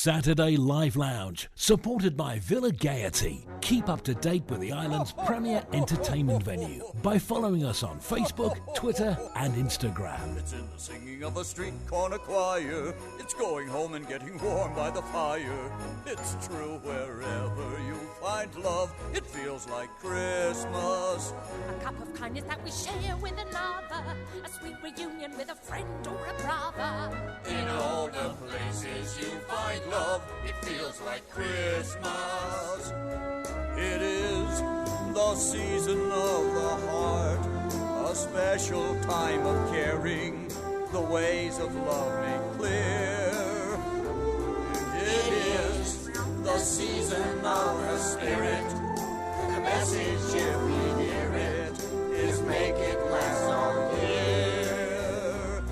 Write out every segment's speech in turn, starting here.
Saturday Live Lounge, supported by Villa Gaiety. Keep up to date with the island's premier entertainment venue by following us on Facebook, Twitter and Instagram. It's in the singing of a street corner choir. It's going home and getting warm by the fire. It's true wherever you find love, it feels like Christmas. A cup of kindness that we share with another, a sweet reunion with a friend or a brother. In all the places you find love, it feels like Christmas. It is the season of the heart, a special time of caring, the ways of love made clear. It is the season of the spirit, the message if we hear it is make it last all year.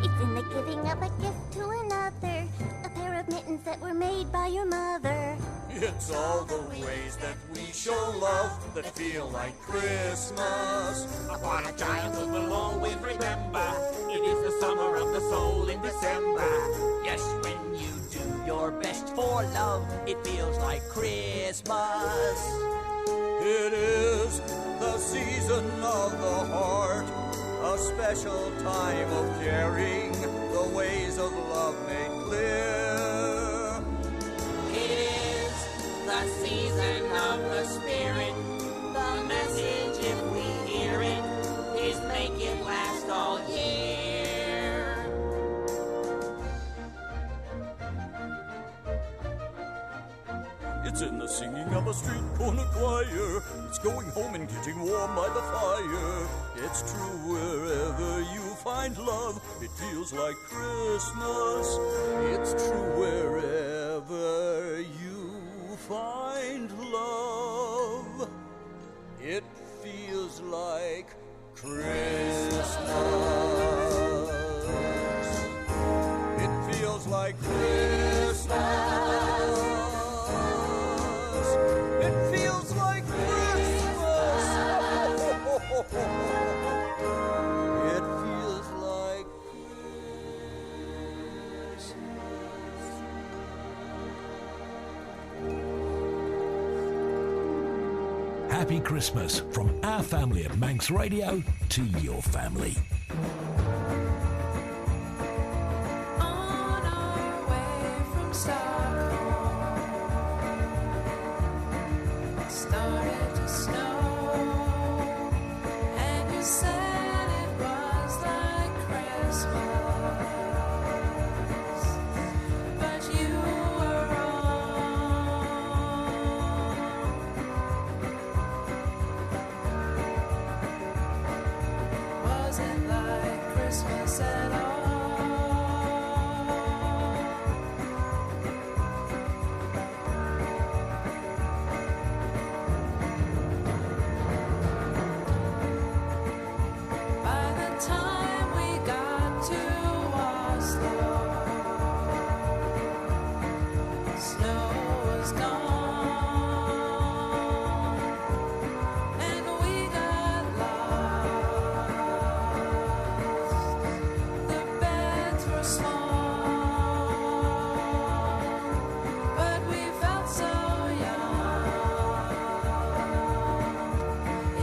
It's in the giving of a gift to another, a pair of mittens that were made by your mother. It's all the ways that we show love that feel like Christmas. Upon a childhood we'll always remember, it is the summer of the soul in December. Yes, when you do your best for love, it feels like Christmas. It is the season of the heart, a special time of caring, the ways of love made clear. It is the season of the spirit, the message if we hear it is make it last all year. It's in the singing of a street corner choir. It's going home and getting warm by the fire. It's true wherever you find love, it feels like Christmas. It's true wherever you find love, it feels like Christmas. It feels like Christmas. It feels like Christmas. It feels like Christmas. Happy Christmas from our family at Manx Radio to your family. On our way from Stockholm, it started to snow, and you said it was like Christmas, but you were wrong. Wasn't like Christmas at all. By the time we got to Oslo, snow was gone, and we got lost. The beds were small, but we felt so young.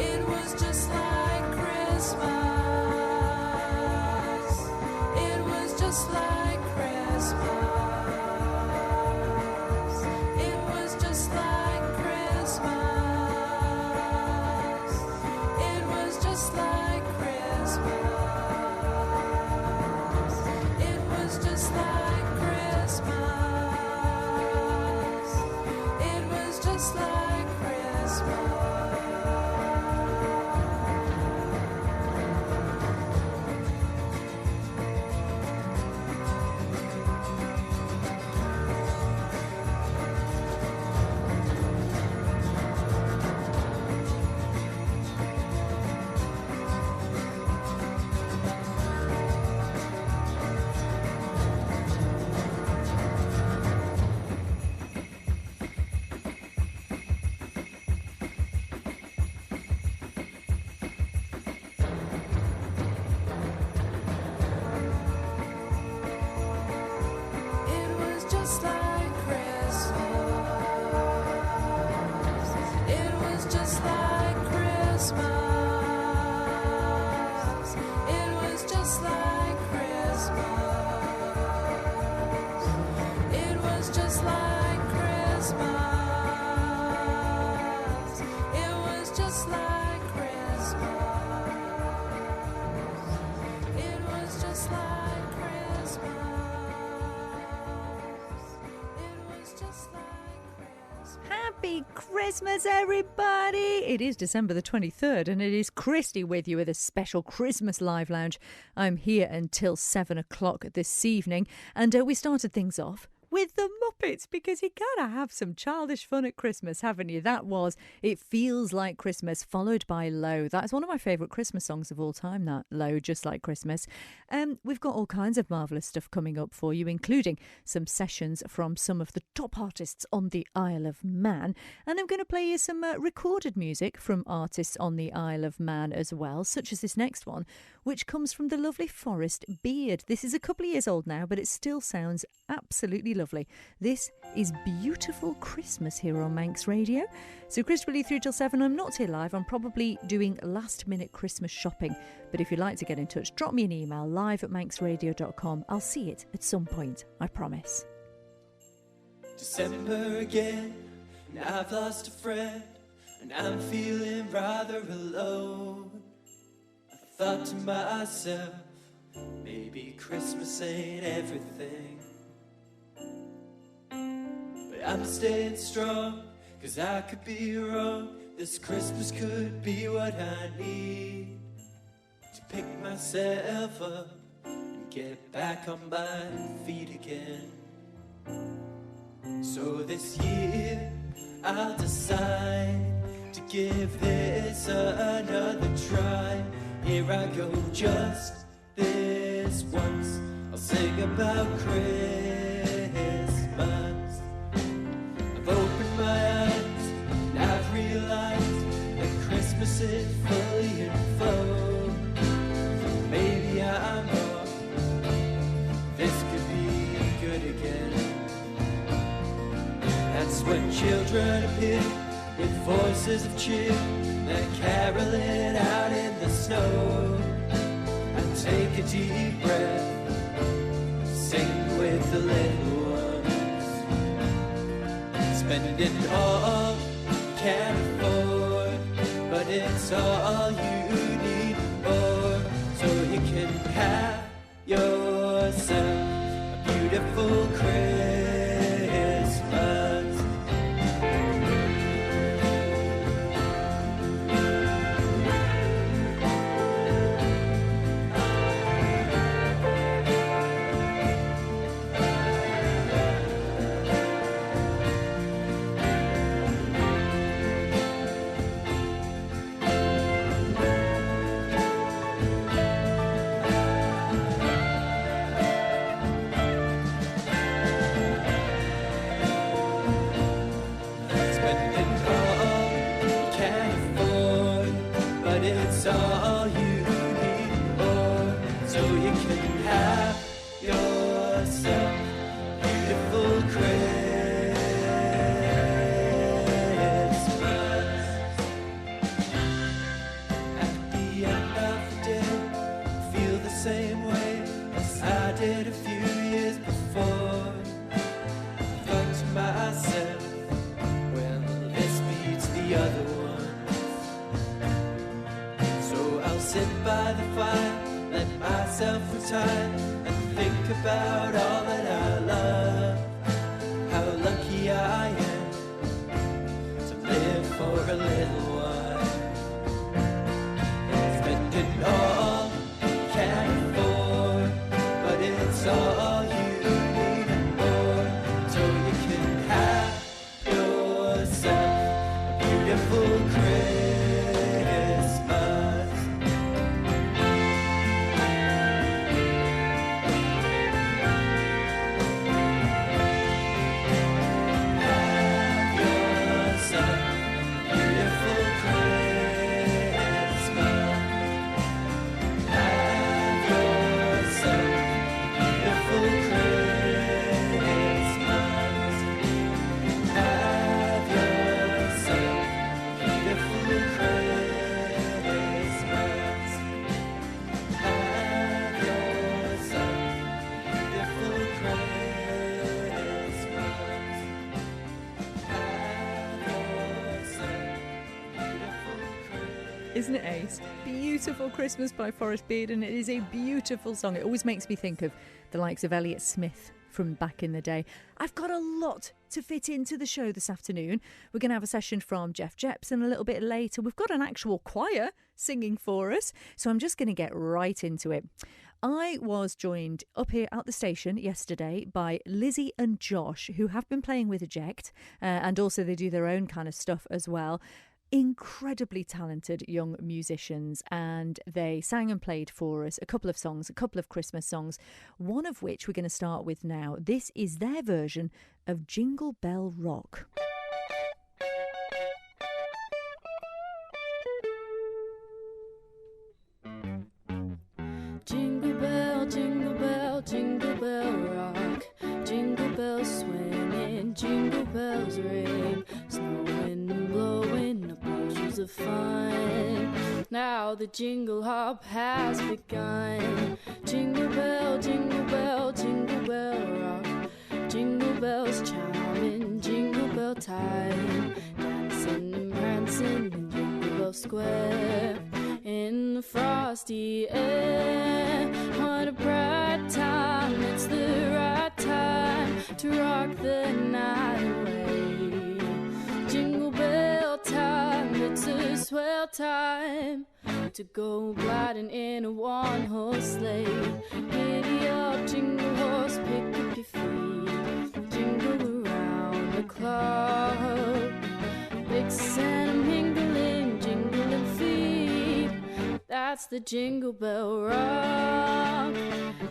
It was just like Christmas. It was just like Christmas. It was just like Christmas. It was just like Christmas. It was just like Christmas. It was just like Christmas. just like Christmas. It was just like Christmas. It was just like Christmas. It was just like Christmas. It was just like Christmas. It was just like Christmas. It was just like Christmas. Happy Christmas, everybody! It is December the 23rd, and it is Christy with you with a special Christmas Live Lounge. I'm here until 7 o'clock this evening, and we started things off with the Muppets, because you gotta have some childish fun at Christmas, haven't you? That was It Feels Like Christmas, followed by Low. That's one of my favourite Christmas songs of all time, that Low, Just Like Christmas. We've got all kinds of marvellous stuff coming up for you, including some sessions from some of the top artists on the Isle of Man. And I'm going to play you some recorded music from artists on the Isle of Man as well, such as this next one, which comes from the lovely Forest Beard. This is a couple of years old now, but it still sounds absolutely lovely. This is Beautiful Christmas here on Manx Radio. So crisply 3 till 7, I'm not here live. I'm probably doing last minute Christmas shopping. But if you'd like to get in touch, drop me an email live@manxradio.com. I'll see it at some point, I promise. December again, and I've lost a friend, and I'm feeling rather alone. I thought to myself, maybe Christmas ain't everything. But I'm staying strong, 'cause I could be wrong. This Christmas could be what I need to pick myself up and get back on my feet again. So this year I'll decide to give this another try. Here I go, just this once. I'll sing about Christmas. I've opened my eyes and I've realized that Christmas is fully in flow. Maybe I'm wrong, this could be good again. That's when children appear with voices of cheer. They're caroling out in the snow. And take a deep breath, sing with the little ones. Spend it all you can afford, but it's all you need more. So you can have yourself a beautiful Christmas. It's all you need more, so you can have yourself a beautiful Christmas. At the end of the day, I feel the same way as I did a few years before. I thought to myself, well, this beats the other one. Sit by the fire, let myself retire, and think about all that I love. How lucky I am to live for a little while. Spend it all you can afford, but it's all you need and more. So you can have yourself a beautiful Christmas. Beautiful isn't it, Ace? Beautiful Christmas by Forrest Beard, and it is a beautiful song. It always makes me think of the likes of Elliott Smith from back in the day. I've got a lot to fit into the show this afternoon. We're going to have a session from Jepson a little bit later. We've got an actual choir singing for us, so I'm just going to get right into it. I was joined up here at the station yesterday by Lizzy and Josh, who have been playing with Eject, and also they do their own kind of stuff as well. Incredibly talented young musicians, and they sang and played for us a couple of songs, a couple of Christmas songs, one of which we're going to start with now. This is their version of Jingle Bell Rock. Jingle bell, jingle bell, jingle bell rock. Jingle bells swinging, jingle bells ring. Snowing and blowing up bushels of fun. Now the jingle hop has begun. Jingle bell, jingle bell, jingle bell rock. Jingle bells chiming, jingle bell time. Dancing and prancing in Jingle Bell Square. In the frosty air, what a bright time. It's the right time to rock the night away. Jingle bell time, it's a swell time to go gliding in a one-horse sleigh. Giddy up, jingle horse, pick up your feet. Jingle around the clock. Mix and mingling, jingling feet. That's the Jingle Bell Rock.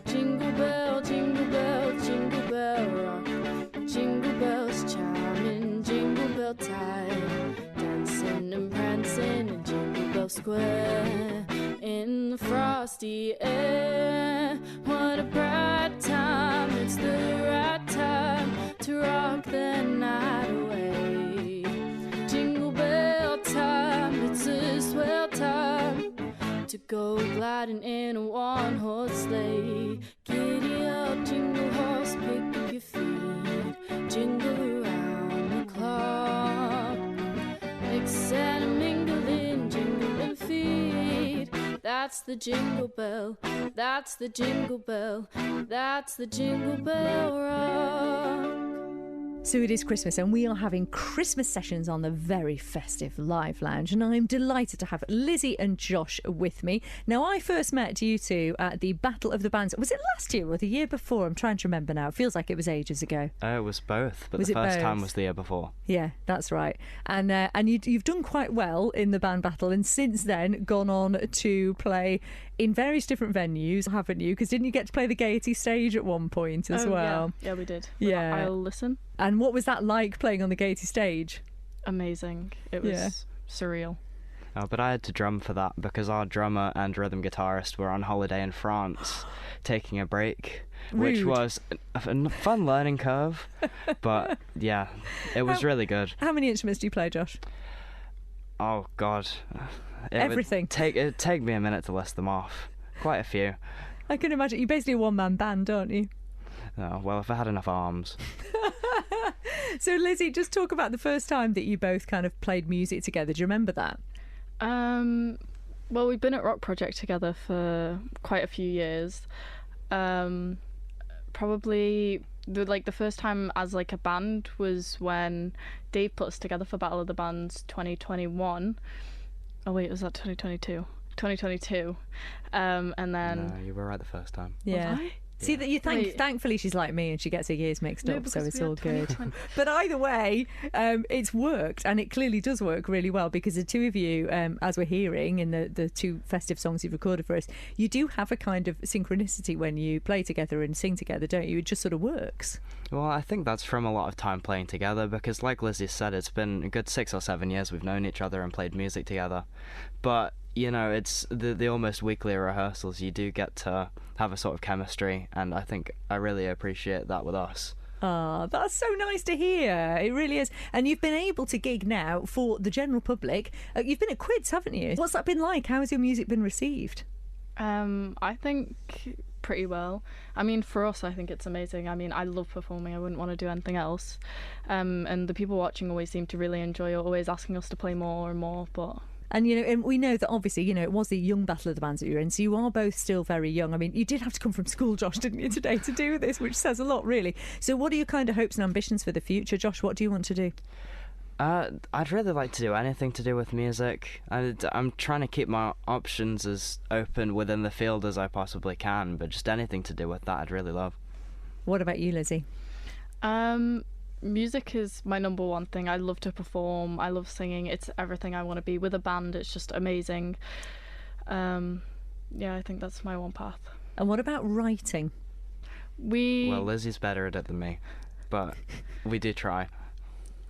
Jingle bell, jingle bell, jingle bell rock. Jingle bells chiming, jingle bell time. Dancing and prancing in Jingle Bell Square. In the frosty air, what a bright time. It's the right time to rock the night away. Jingle bell time, it's a swell time to go gliding in a one-horse sleigh. Giddy up, jingle horse, pick up your feet. Jingle around the clock. Mix and mingle in jingling feet. That's the jingle bell, that's the jingle bell, that's the Jingle Bell Rock. So it is Christmas, and we are having Christmas sessions on the very festive Live Lounge, and I'm delighted to have Lizzy and Josh with me. Now, I first met you two at the Battle of the Bands. Was it last year or the year before? I'm trying to remember now. It feels like it was ages ago. It was both, but Was the it first both? time was the year before. Yeah, that's right. And you've done quite well in the band battle, and since then gone on to play in various different venues, haven't you? Because didn't you get to play the Gaiety stage at one point as well? Yeah, we did. Yeah. I'll listen. And what was that like playing on the Gaiety stage? Amazing. It was surreal. Oh, but I had to drum for that because our drummer and rhythm guitarist were on holiday in France, taking a break, which Rude. was a fun learning curve. But yeah, it was really good. How many instruments do you play, Josh? Oh God, Everything. It'd take me a minute to list them off. Quite a few. I can imagine. You're basically a one-man band, aren't you? Oh, well, if I had enough arms. So, Lizzy, just talk about the first time that you both kind of played music together. Do you remember that? Well, we've been at Rock Project together for quite a few years. Probably the first time as like a band was when Dave put us together for Battle of the Bands 2021. Oh wait, was that 2022? 2022. And then No, you were right the first time. Yeah. Was I? See that you Wait. thankfully she's like me and she gets her years mixed No, up, so because it's we all had good. 2020. But either way, it's worked, and it clearly does work really well, because the two of you, as we're hearing in the two festive songs you've recorded for us, you do have a kind of synchronicity when you play together and sing together, don't you? It just sort of works. Well, I think that's from a lot of time playing together because, like Lizzy said, it's been a good 6 or 7 years we've known each other and played music together. But, you know, it's the almost weekly rehearsals, you do get to have a sort of chemistry, and I think I really appreciate that with us. Ah, that's so nice to hear. It really is. And you've been able to gig now for the general public. You've been at Quids, haven't you? What's that been like? How has your music been received? I think pretty well. I mean, for us, I think it's amazing. I mean, I love performing. I wouldn't want to do anything else. And the people watching always seem to really enjoy it, always asking us to play more and more. But And, and we know that obviously, it was the young Battle of the Bands that you were in, so you are both still very young. I mean, you did have to come from school, Josh, didn't you, today to do this, which says a lot, really. So what are your kind of hopes and ambitions for the future? Josh, what do you want to do? I'd really like to do anything to do with music. I'm trying to keep my options as open within the field as I possibly can, but just anything to do with that I'd really love. What about you, Lizzie? Music is my number one thing. I love to perform. I love singing. It's everything I want to be. With a band, it's just amazing. I think that's my one path. And what about writing? Well, Lizzie's better at it than me, but we do try.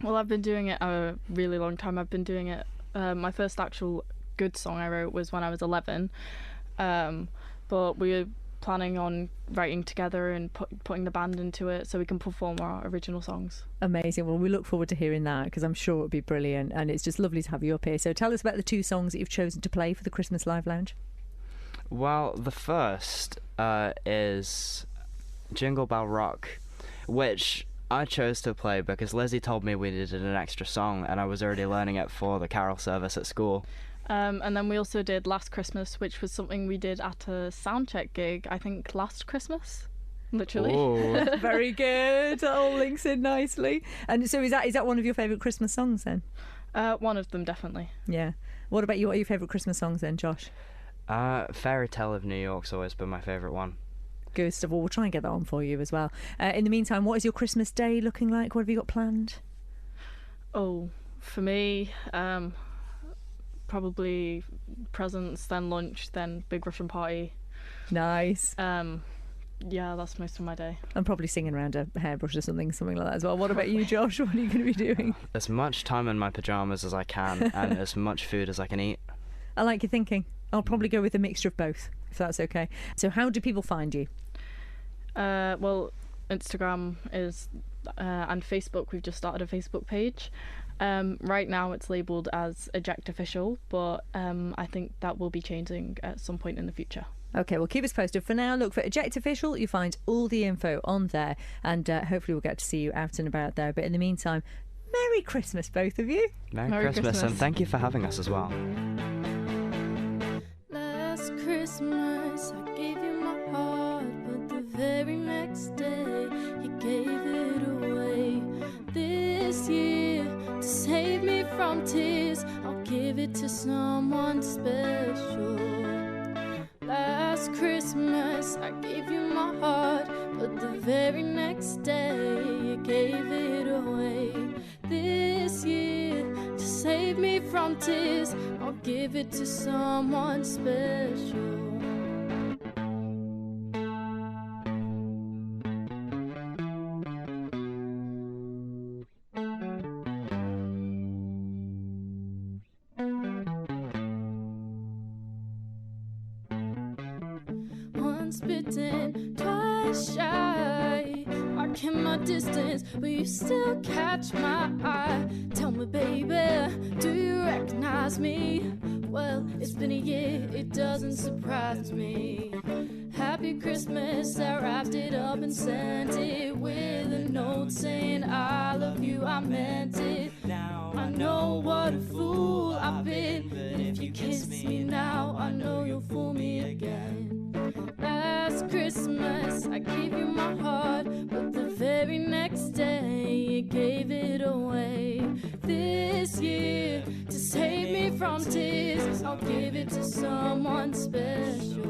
Well, I've been doing it a really long time. I've been doing it. My first actual good song I wrote was when I was 11. But we're planning on writing together and putting the band into it so we can perform our original songs. Amazing. Well, we look forward to hearing that because I'm sure it would be brilliant, and it's just lovely to have you up here. So tell us about the 2 songs that you've chosen to play for the Christmas Live Lounge. Well, the first is Jingle Bell Rock, which I chose to play because Lizzie told me we needed an extra song and I was already learning it for the carol service at school. And then we also did Last Christmas, which was something we did at a soundcheck gig, I think last Christmas, literally. Very good. That all links in nicely. And so is that one of your favourite Christmas songs then? One of them, definitely. Yeah. What about you? What are your favourite Christmas songs then, Josh? Fairy Tale of New York's always been my favourite one. Good stuff. Well, we'll try and get that on for you as well. In the meantime, what is your Christmas day looking like? What have you got planned? Oh, for me, probably presents, then lunch, then big Russian party. Nice. Yeah, that's most of my day. I'm probably singing around a hairbrush or something like that as well. What about you, Josh? What are you going to be doing? As much time in my pyjamas as I can and as much food as I can eat. I like your thinking. I'll probably go with a mixture of both, if that's okay. So how do people find you? Well, Instagram is and Facebook. We've just started a Facebook page. Right now it's labelled as Eject Official, but I think that will be changing at some point in the future. Okay, well, keep us posted. For now, look for Eject Official. You find all the info on there, and hopefully we'll get to see you out and about there. But in the meantime, Merry Christmas, both of you. Merry Christmas, and thank you for having us as well. Last Christmas, I gave you my heart, but the very next day, you gave it away. This year, to save me from tears, I'll give it to someone special. Last Christmas, I gave you my heart, but the very next day, you gave it away. This year, to save me from tears, I'll give it to someone special. Once bitten, twice shy. I kept my distance, but you still catch my eye. Tell me, baby, do you recognize me? Well, it's been a year, it doesn't surprise me. Happy Christmas, I wrapped it up and sent it with a note saying I love you, I meant it. Now I know what a fool I've been, but if you kiss me now, I know you'll fool me again. Last Christmas, I gave you my heart, but the very next day, you gave it away. This year, to save me from tears, I'll give it to someone special.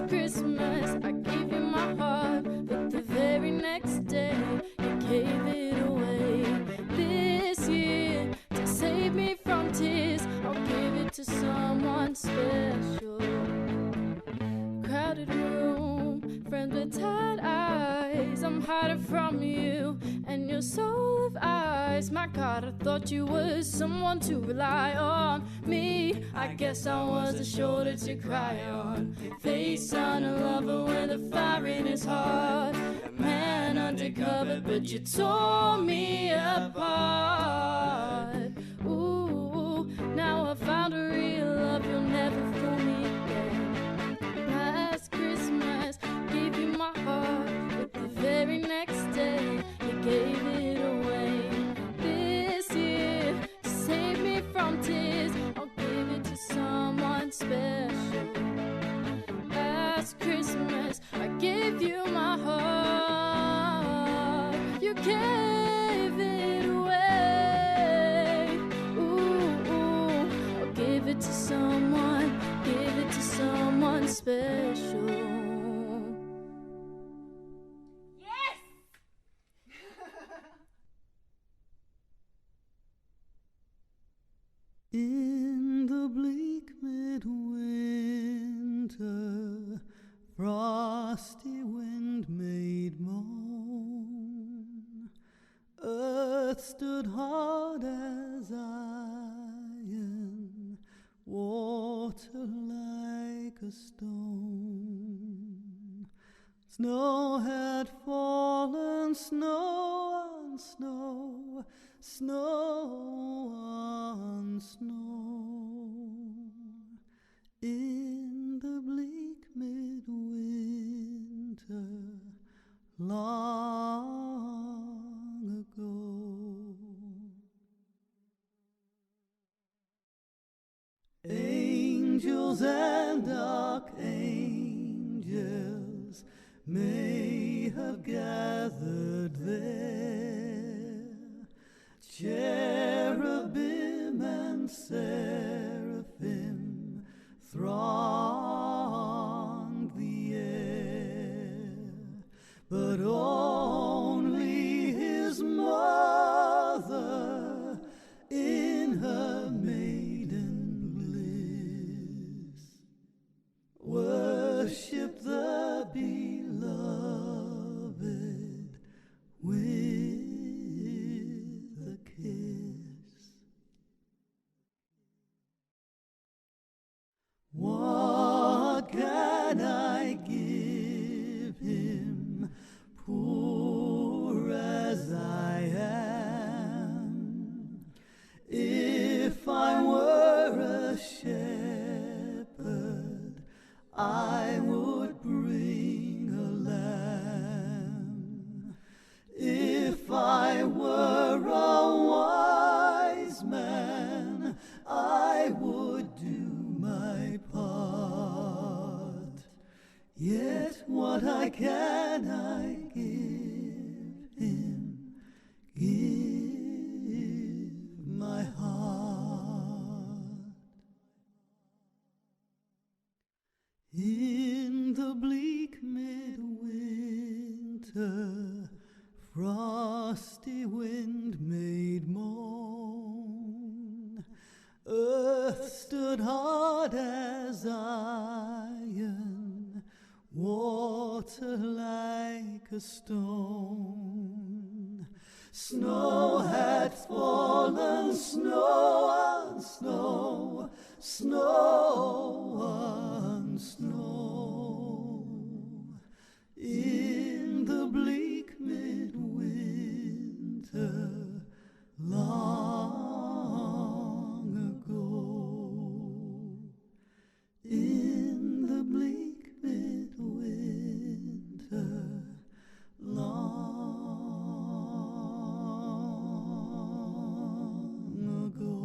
Christmas, I gave you my heart, but the very next day, you gave it away. This year, to save me from tears, I'll give it to someone special. Crowded room, friends with tired eyes, I'm hiding from you and your soul of eyes. My God, I thought you were someone to rely on. Me, I guess I was a shoulder to cry on. Face on a lover with a fire in his heart. A man undercover, but you tore me apart. Ooh, now found a real love, you'll never fool me again. Last Christmas, gave you my heart, but the very next day, you gave it away. This year, to save me from tears, I'll give it to someone special. Last Christmas, I gave you my heart, you gave it away. Ooh, I'll give it to someone special. Yes! In the bleak midwinter, frosty wind made moan. Earth stood hard as iron, water like a stone. Snow had fallen, snow on snow, snow on snow. In the bleak midwinter, long ago. Angels and archangels may have gathered there, cherubim and seraphim thronged the air, but only his mother in her maiden bliss worship the beloved with a kiss. What can I give him, poor as I am? If I were a shepherd, I would bring a lamb. If I were a wise man, I would do my part. Yet what can I give him? Give my heart. In the bleak midwinter, frosty wind made moan. Earth stood hard as iron, water like a stone. Snow had fallen, snow on snow, snow on snow. In the bleak midwinter, long ago. In the bleak midwinter, long ago.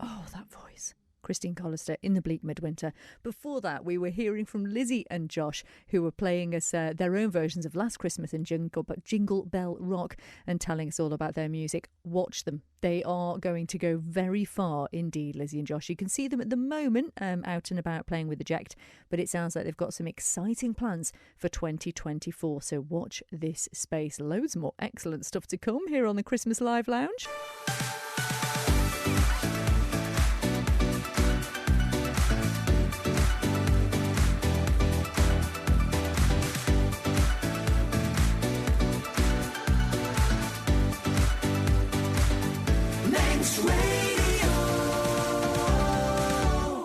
Oh, that voice. Christine Collister in the bleak midwinter. Before that, we were hearing from Lizzy and Josh, who were playing us their own versions of Last Christmas and Jingle Bell Rock, and telling us all about their music. Watch them. They are going to go very far indeed, Lizzy and Josh. You can see them at the moment out and about playing with Eject, but it sounds like they've got some exciting plans for 2024. So watch this space. Loads more excellent stuff to come here on the Christmas Live Lounge.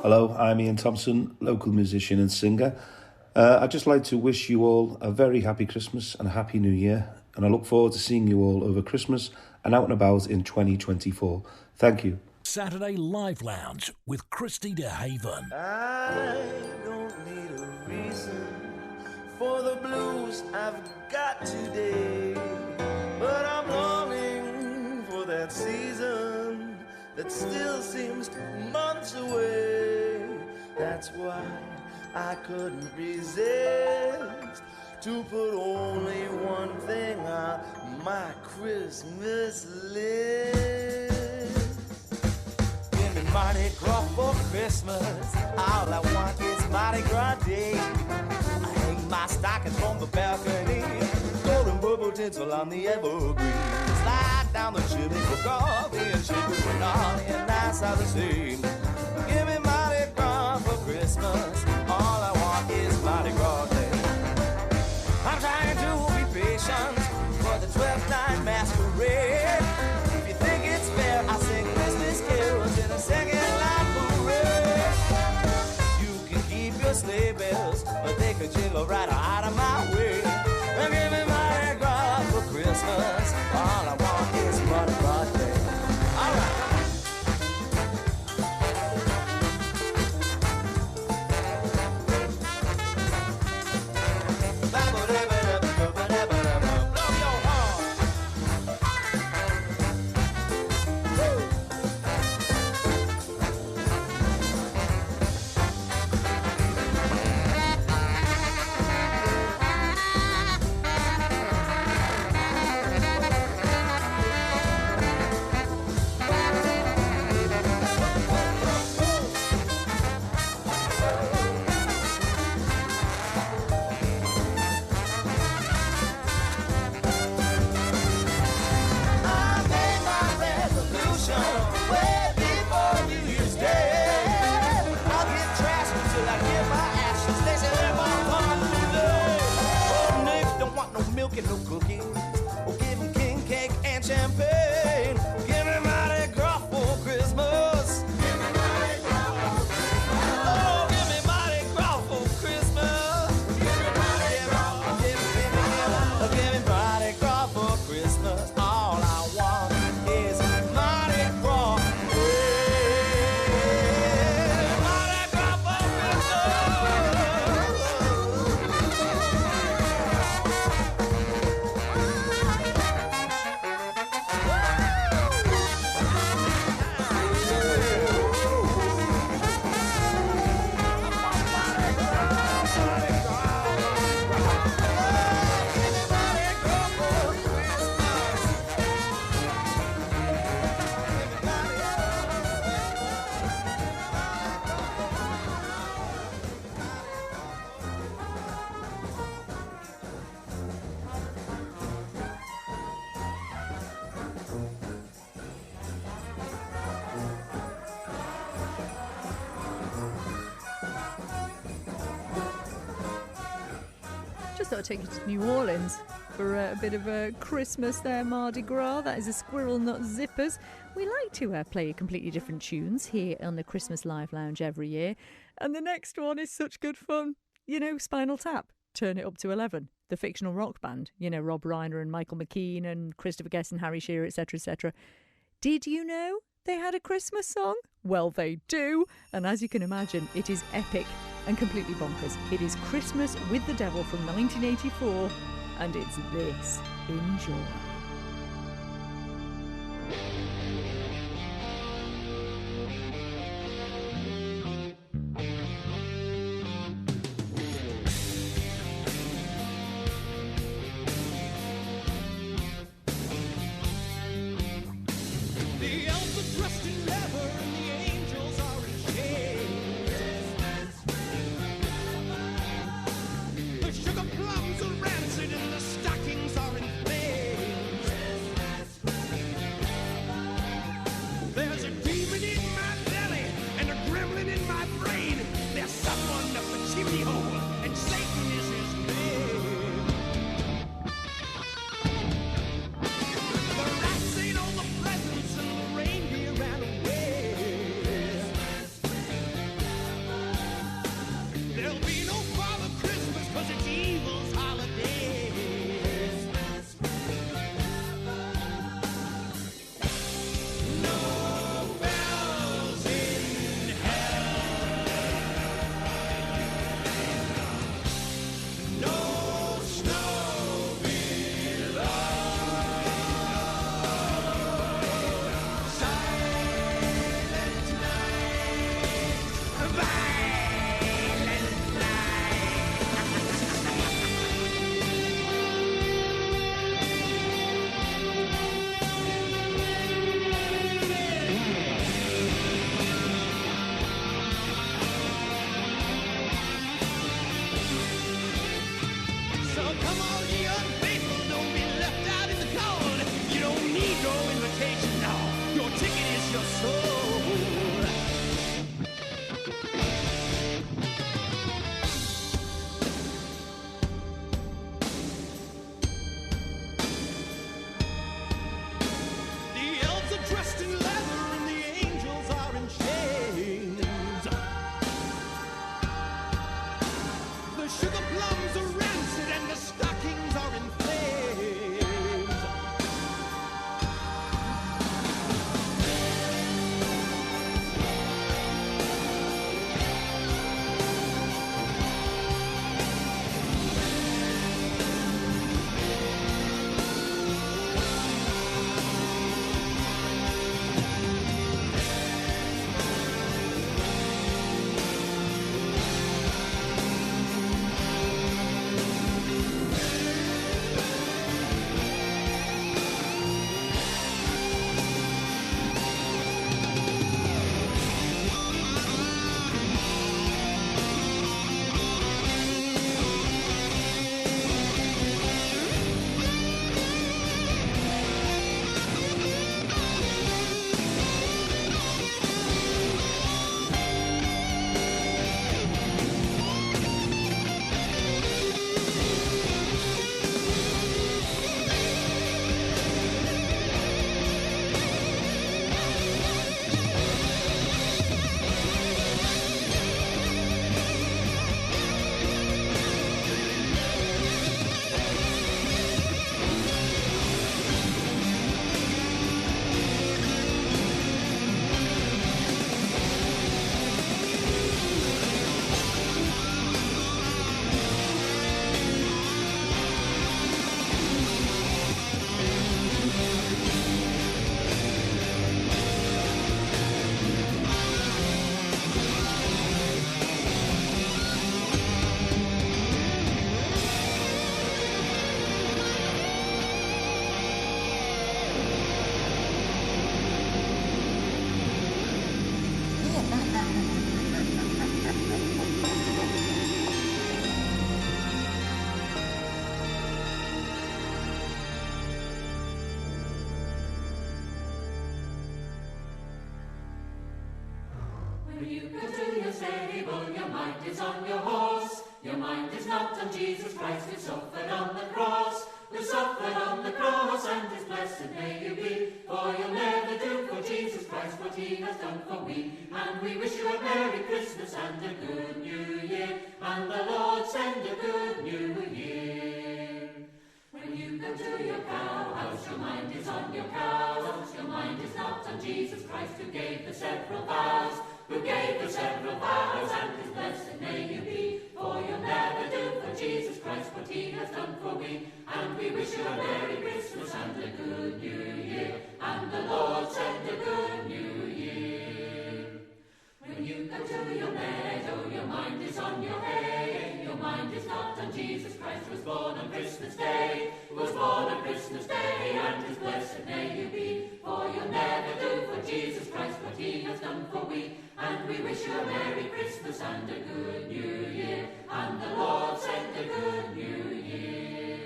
Hello, I'm Ian Thompson, local musician and singer. I'd just like to wish you all a very happy Christmas and a happy New Year, and I look forward to seeing you all over Christmas and out and about in 2024. Thank you. Saturday Live Lounge with Christy DeHaven. I don't need a reason for the blues I've got today, but I'm longing for that season that still seems months away. That's why I couldn't resist to put only one thing on my Christmas list. Give me Mardi Gras for Christmas. All I want is Mardi Gras Day. I hang my stockings from the balcony, golden purple tinsel on the evergreen. Slide down the chimney for coffee and chicken when all and nice are the same. Give me Mardi Gras for Christmas. All I want is Mardi Gras Day. I'm trying to be patient for the 12th night masquerade. If you think it's fair, I'll sing Christmas carols in a second line parade. You can keep your sleigh bells, but they could jingle right out of my way. And give me Mardi Gras for Christmas. All I want is Mardi Gras Day. All right. No cookies, or give me king cake and champagne. Give me Mardi Gras for Christmas. Give me Mardi Gras for Christmas. Oh, give me Mardi Gras for Christmas. Give me Mardi Gras. Give me Mardi Gras for Christmas. All I want is Mardi Gras. Yeah. Mardi Gras for Just thought I'd take you to New Orleans for a bit of a Christmas there, Mardi Gras. That is the Squirrel Nut Zippers. We like to play completely different tunes here on the Christmas Live Lounge every year. And the next one is such good fun. You know, Spinal Tap, Turn It Up to 11. The fictional rock band. You know, Rob Reiner and Michael McKean and Christopher Guest and Harry Shearer, etc., etc. Did you know they had a Christmas song? Well, they do. And as you can imagine, it is epic and completely bonkers. It is Christmas with the Devil from 1984, and it's this. Enjoy. The elves are dressed in leather and the angels are in shades. The sugar plums are rancid and the stockings are in flames. idle, your mind is on your horse. Your mind is not on Jesus Christ who suffered on the cross. Who suffered on the cross, and his blessed may you be. For you'll never do for Jesus Christ what he has done for we. And we wish you a Merry Christmas and a good New Year. And the Lord send a good New Year. When you go to your cow house, your mind is on your cows. Your mind is not on Jesus Christ who gave the several vows. Who gave the several vows, and his blessed may you be. For you'll never do for Jesus Christ what he has done for we. And we wish you a Merry Christmas and a good New Year. And the Lord send a good New Year. When you go to your meadow, your mind is on your hay. Your mind is not on Jesus Christ who was born on Christmas Day. Who was born on Christmas Day, and his blessed may you be. For you'll never do for Jesus Christ what he has done for we. And we wish you a Merry Christmas and a good New Year. And the Lord send a good New Year.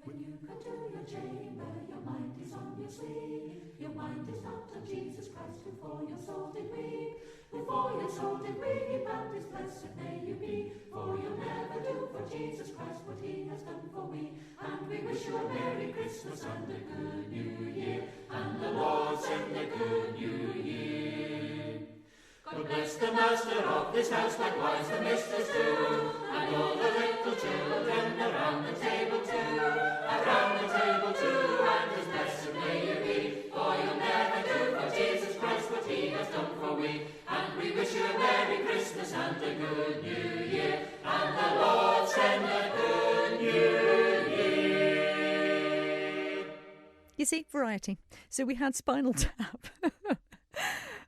When you come to your chamber, your mind is on your sleep. Your mind is not on Jesus Christ who for your soul did weep. Who for your soul did weep, and his blessed may you be. For you'll never do for Jesus Christ what he has done for we. And we wish you a Merry Christmas and a good New Year. And the Lord send a good New Year. God bless the master of this house, likewise the mistress too, and all the little children around the table too, around the table too, and his blessed may you be. For you'll never do for Jesus Christ what he has done for we. And we wish you a Merry Christmas and a good New Year, and the Lord send a good New Year. You see, variety. So we had Spinal Tap.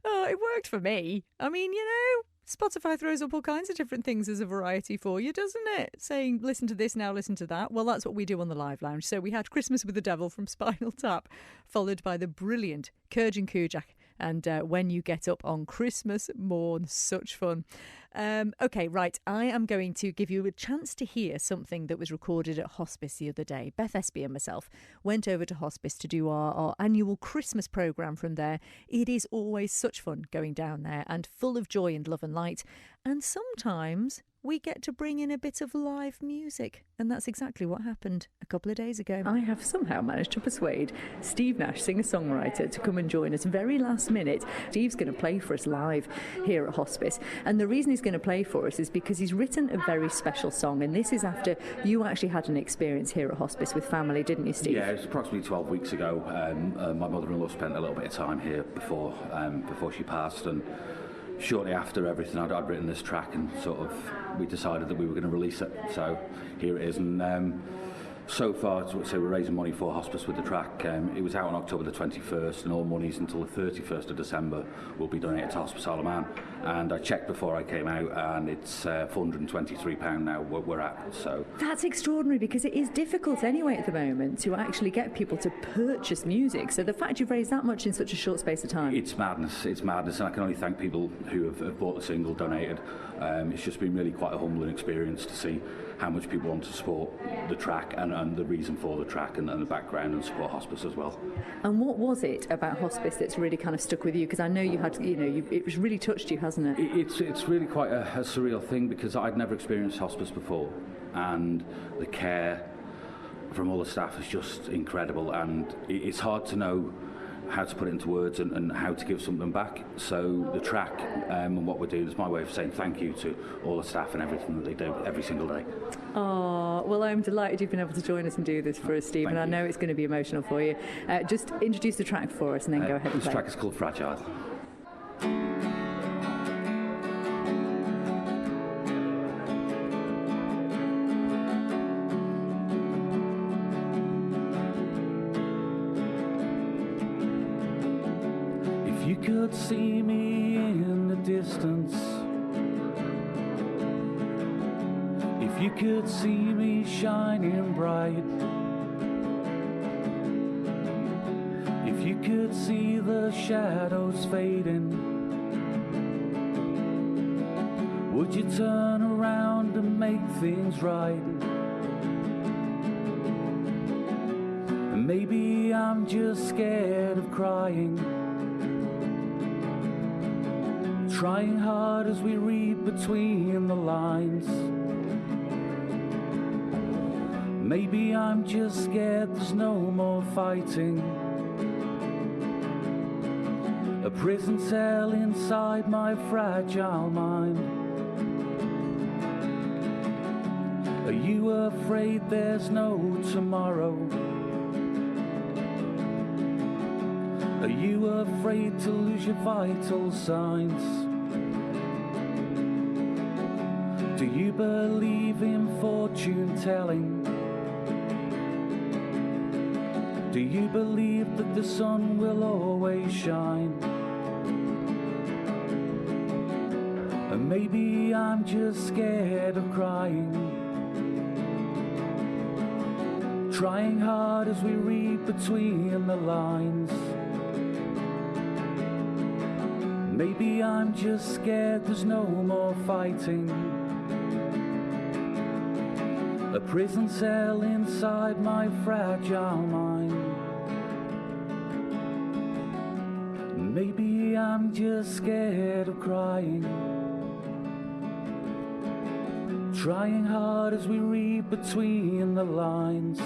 Oh, it worked for me. I mean, you know, Spotify throws up all kinds of different things as a variety for you, doesn't it? Saying, listen to this now, listen to that. Well, that's what we do on the Live Lounge. So we had Christmas with the Devil from Spinal Tap, followed by the brilliant Kurj and Kujak and When You Get Up on Christmas Morn. Such fun. OK, right. I am going to give you a chance to hear something that was recorded at hospice the other day. Beth Espy and myself went over to hospice to do our annual Christmas programme from there. It is always such fun going down there and full of joy and love and light. And sometimes we get to bring in a bit of live music. And that's exactly what happened a couple of days ago. I have somehow managed to persuade Steve Nash, singer-songwriter, to come and join us very last minute. Steve's going to play for us live here at hospice. And the reason he's going to play for us is because he's written a very special song. And this is after you actually had an experience here at hospice with family, didn't you, Steve? Yeah, it was approximately 12 weeks ago. My mother-in-law spent a little bit of time here before she passed, and shortly after everything, I'd written this track, and sort of we decided that we were going to release it. So here it is, and so far, so we're raising money for hospice with the track. It was out on October the 21st, and all monies until the 31st of December will be donated to Hospice Isle of Man. And I checked before I came out, and it's £423 now we're at. So that's extraordinary, because it is difficult anyway at the moment to actually get people to purchase music. So the fact you've raised that much in such a short space of time, it's madness. It's madness, and I can only thank people who have bought the single, donated. It's just been really quite a humbling experience to see how much people want to support the track and the reason for the track and the background, and support hospice as well. And what was it about hospice that's really kind of stuck with you? Because I know you had, it was really touched you, hasn't it? It's really quite a surreal thing, because I'd never experienced hospice before, and the care from all the staff is just incredible, and it's hard to know how to put it into words and how to give something back. So the track and what we're doing is my way of saying thank you to all the staff and everything that they do every single day. Oh, well, I'm delighted you've been able to join us and do this for us, Steve, and I know it's going to be emotional for you. Just introduce the track for us and then go ahead and play. This track is called Fragile. You could see me in the distance, if you could see me shining bright, if you could see the shadows fading, would you turn around and make things right? And maybe I'm just scared of crying, trying hard as we rebuild between the lines. Maybe I'm just scared there's no more fighting. A prison cell inside my fragile mind. Are you afraid there's no tomorrow? Are you afraid to lose your vital signs? Do you believe in fortune telling? Do you believe that the sun will always shine? And maybe I'm just scared of crying. Trying hard as we read between the lines. Maybe I'm just scared there's no more fighting. A prison cell inside my fragile mind. Maybe I'm just scared of crying. Trying hard as we read between the lines.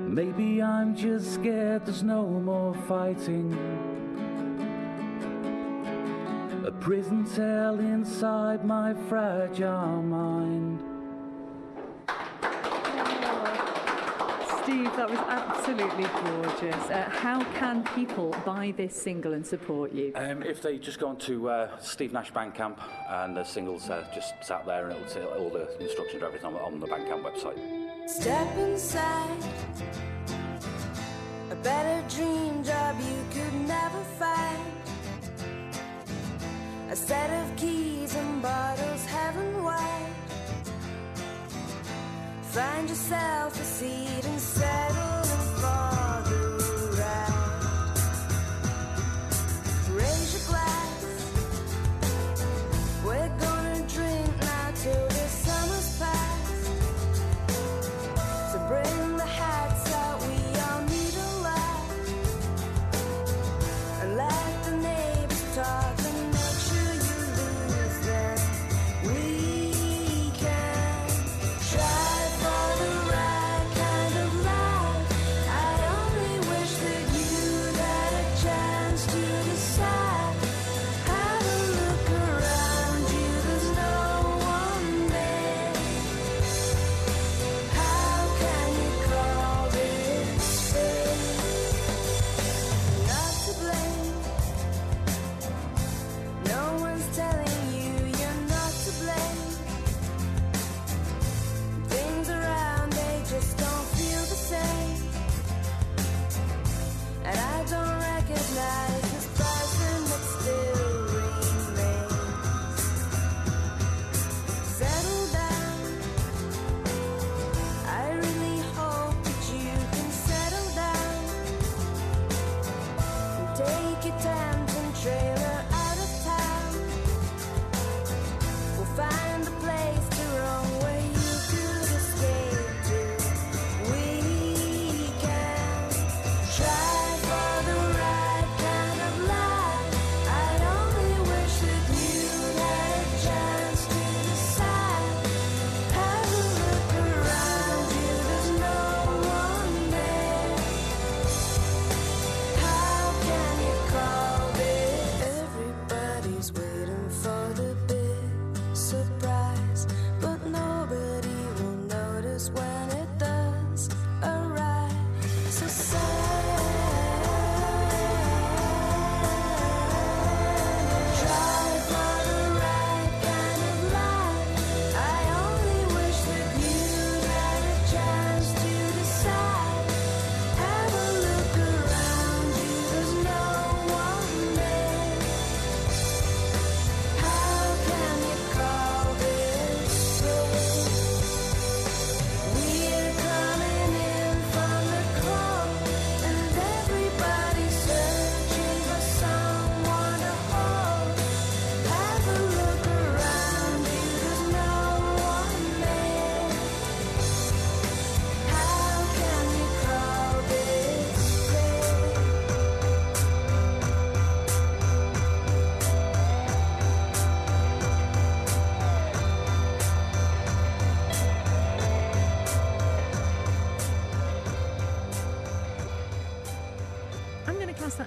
Maybe I'm just scared there's no more fighting. A prison cell inside my fragile mind. Steve, that was absolutely gorgeous. How can people buy this single and support you? If they just go on to Steve Nash Bandcamp, and the single's just sat there, and it'll say all the instructions and everything on the Bandcamp website. Step inside a better dream job you could never find. A set of keys and bottles heaven-wide. Find yourself a seat and settle in for the ride. Raise your glass. We're gonna drink now till the summer's past. So bring the hats out, we all need a laugh. And let the neighbors talk. Life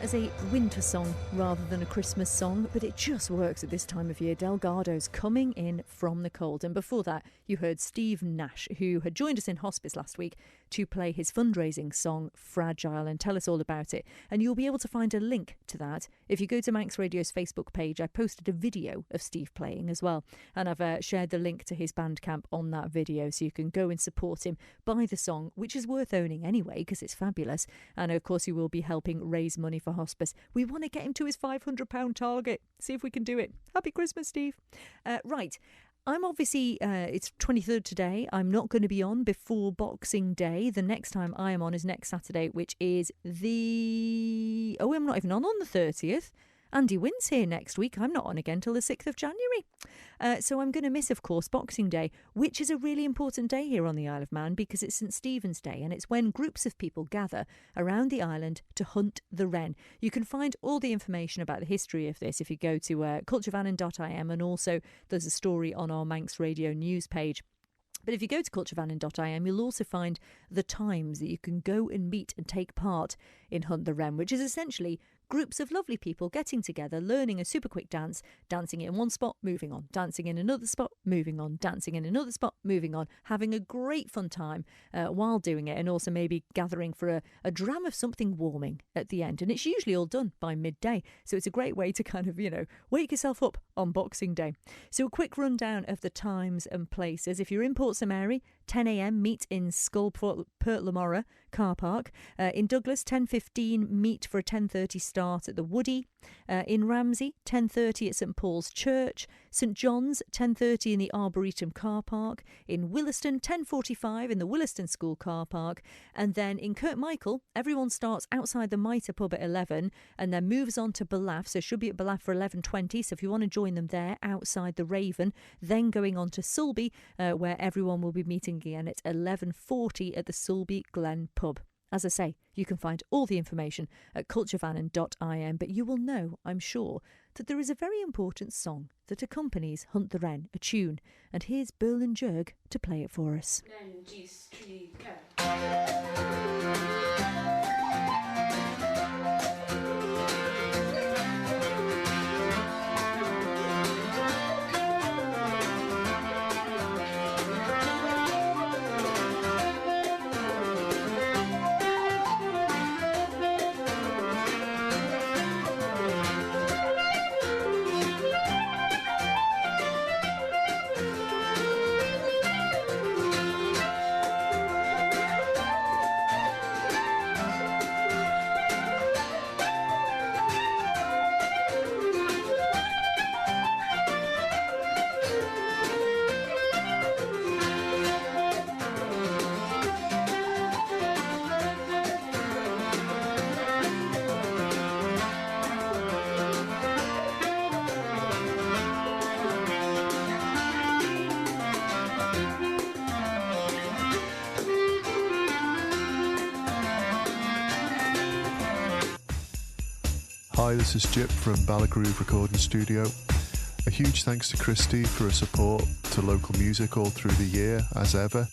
as a winter song rather than a Christmas song, but it just works at this time of year. Delgados coming in from the cold. And before that, you heard Steve Nash, who had joined us in hospice last week to play his fundraising song Fragile and tell us all about it. And you'll be able to find a link to that if you go to Manx Radio's Facebook page. I posted a video of Steve playing as well, and I've shared the link to his Bandcamp on that video, so you can go and support him, buy the song, which is worth owning anyway because it's fabulous. And of course you will be helping raise money for hospice. We want to get him to his £500 target. See if we can do it. Happy Christmas, Steve. Right. I'm obviously, it's 23rd today. I'm not going to be on before Boxing Day. The next time I am on is next Saturday, which is I'm not even on the 30th. Andy Wynn's here next week. I'm not on again till the 6th of January. So I'm going to miss, of course, Boxing Day, which is a really important day here on the Isle of Man because it's St Stephen's Day, and it's when groups of people gather around the island to hunt the wren. You can find all the information about the history of this if you go to culturevannon.im, and also there's a story on our Manx Radio news page. But if you go to culturevannon.im, you'll also find the times that you can go and meet and take part in Hunt the Wren, which is essentially groups of lovely people getting together, learning a super quick dance, dancing in one spot, moving on, dancing in another spot, moving on, dancing in another spot, moving on, having a great fun time while doing it, and also maybe gathering for a dram of something warming at the end. And it's usually all done by midday, so it's a great way to kind of, wake yourself up on Boxing Day. So a quick rundown of the times and places. If you're in Port St Mary, 10 a.m. meet in Skullport Lamora car park. In Douglas, 10:15 meet for a 10:30 start at the Woody. In Ramsey, 10:30 at St Paul's Church. St John's, 10:30 in the Arboretum car park. In Williston, 10:45 in the Williston School car park. And then in Kirkmichael, everyone starts outside the Mitre pub at 11 and then moves on to Ballaugh. So should be at Ballaugh for 11:20. So if you want to join them there outside the Raven, then going on to Sulby, where everyone will be meeting again at 11:40 at the Sulby Glen pub. As I say, you can find all the information at culturevannon.im, but you will know, I'm sure, that there is a very important song that accompanies Hunt the Wren, a tune, and here's Berlin Jurg to play it for us. Hi, this is Gyp from Ballagroove Recording Studio. A huge thanks to Christy for her support to local music all through the year, as ever.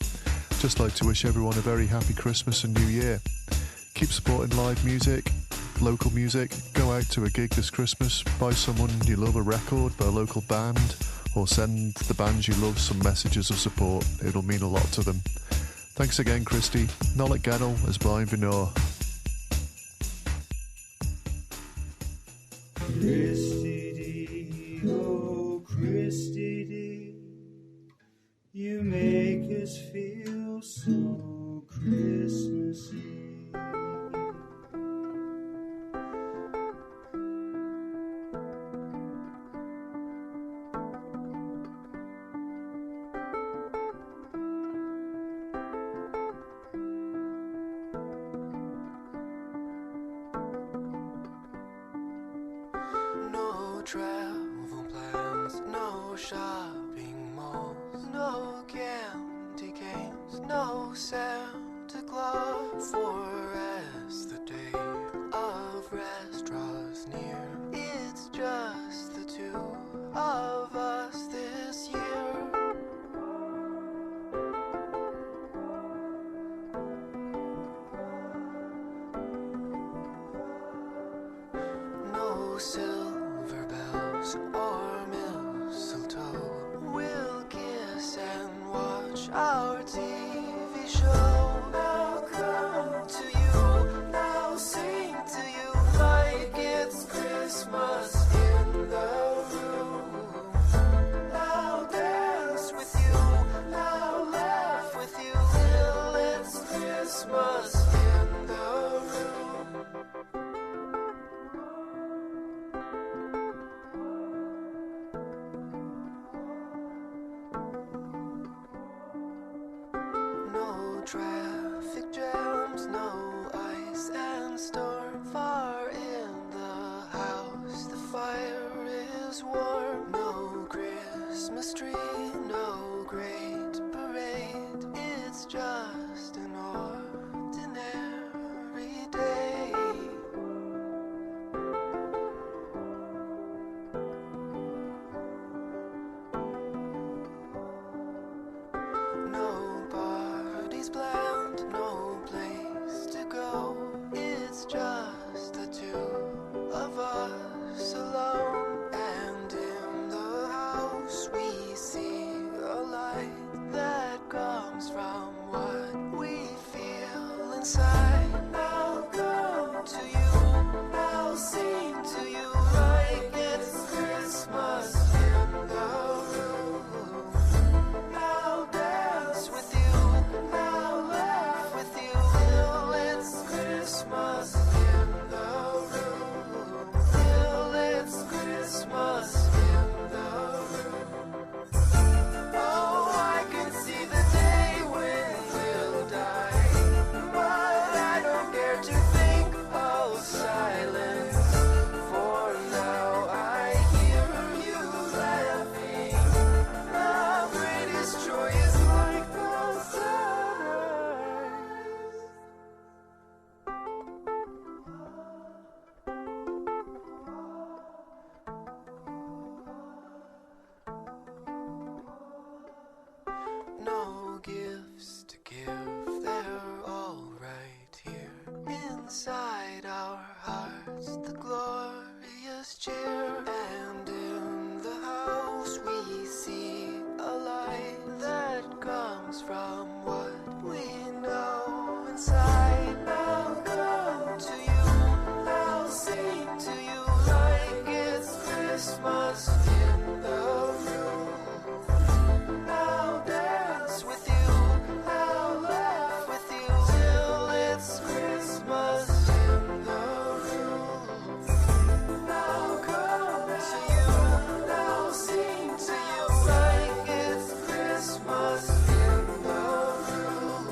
Just like to wish everyone a very happy Christmas and New Year. Keep supporting live music, local music. Go out to a gig this Christmas, buy someone you love a record by a local band, or send the bands you love some messages of support. It'll mean a lot to them. Thanks again, Christy. Nolik Gennel as Brian Vinor. Christy, oh Christy, you make us feel so Christmassy. Travel plans, no shopping malls, no candy canes, no Santa Claus. For as the day of rest draws near, it's just the two of us this year. traffic jams, no ice and storm. Far in the house, the fire is warm. No Christmas tree, no great parade. It's just an ordinary day. No parties planned, no place to go. It's just the two of us alone. And in the house we see a light that comes from what we feel inside. I'll come to you, I'll sing to you like it's Christmas in the room. I'll dance with you, I'll laugh with you till it's Christmas in the room. Till it's Christmas in the room. Oh, I can see the day when we'll die, but I don't care to think of silence. For now I hear you laughing. The greatest joy is like the sunrise. No gifts to give, they're all right here inside our hearts. The glorious cheer, and in the house we see a light that comes from what we know inside. I'll come to you, I'll sing to you like it's Christmas in the room. I'll dance with you, I'll laugh with you till it's Christmas in the room. I'll come to you, I'll sing to you like it's Christmas in the room.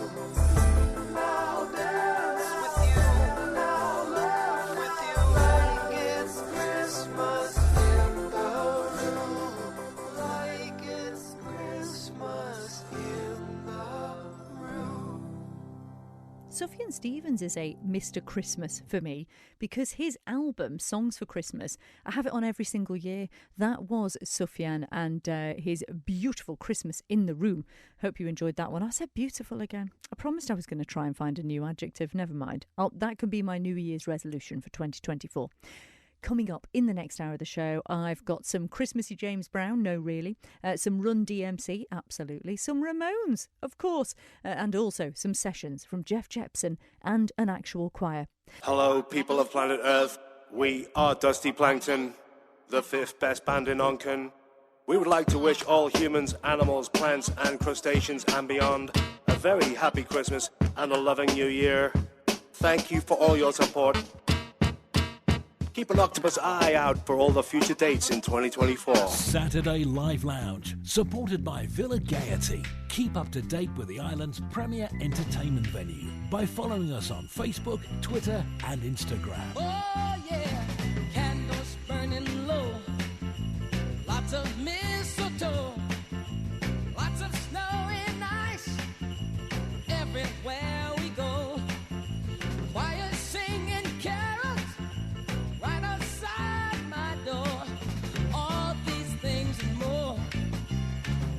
I'll dance with you, I'll laugh with you like it's Christmas in the room. Like it's Christmas in the room. Sufjan Stevens is a Mr. Christmas for me because his album, Songs for Christmas, I have it on every single year. That was Sufjan and his beautiful Christmas in the Room. Hope you enjoyed that one. I said beautiful again. I promised I was going to try and find a new adjective. Never mind. That can be my New Year's resolution for 2024. Coming up in the next hour of the show, I've got some Christmassy James Brown, no really, some Run DMC, absolutely, some Ramones, of course, and also some sessions from Jeff Jepson and an actual choir. Hello, people of planet Earth. We are Dusty Plankton, the 5th best band in Onken. We would like to wish all humans, animals, plants and crustaceans and beyond a very happy Christmas and a loving New Year. Thank you for all your support. Keep an octopus eye out for all the future dates in 2024. Saturday Live Lounge, supported by Villa Gaiety. Keep up to date with the island's premier entertainment venue by following us on Facebook, Twitter and Instagram. Oh yeah, candles burning low, lots of mistletoe, lots of snow and ice, everywhere we go. Choir singing carols right outside my door. All these things and more.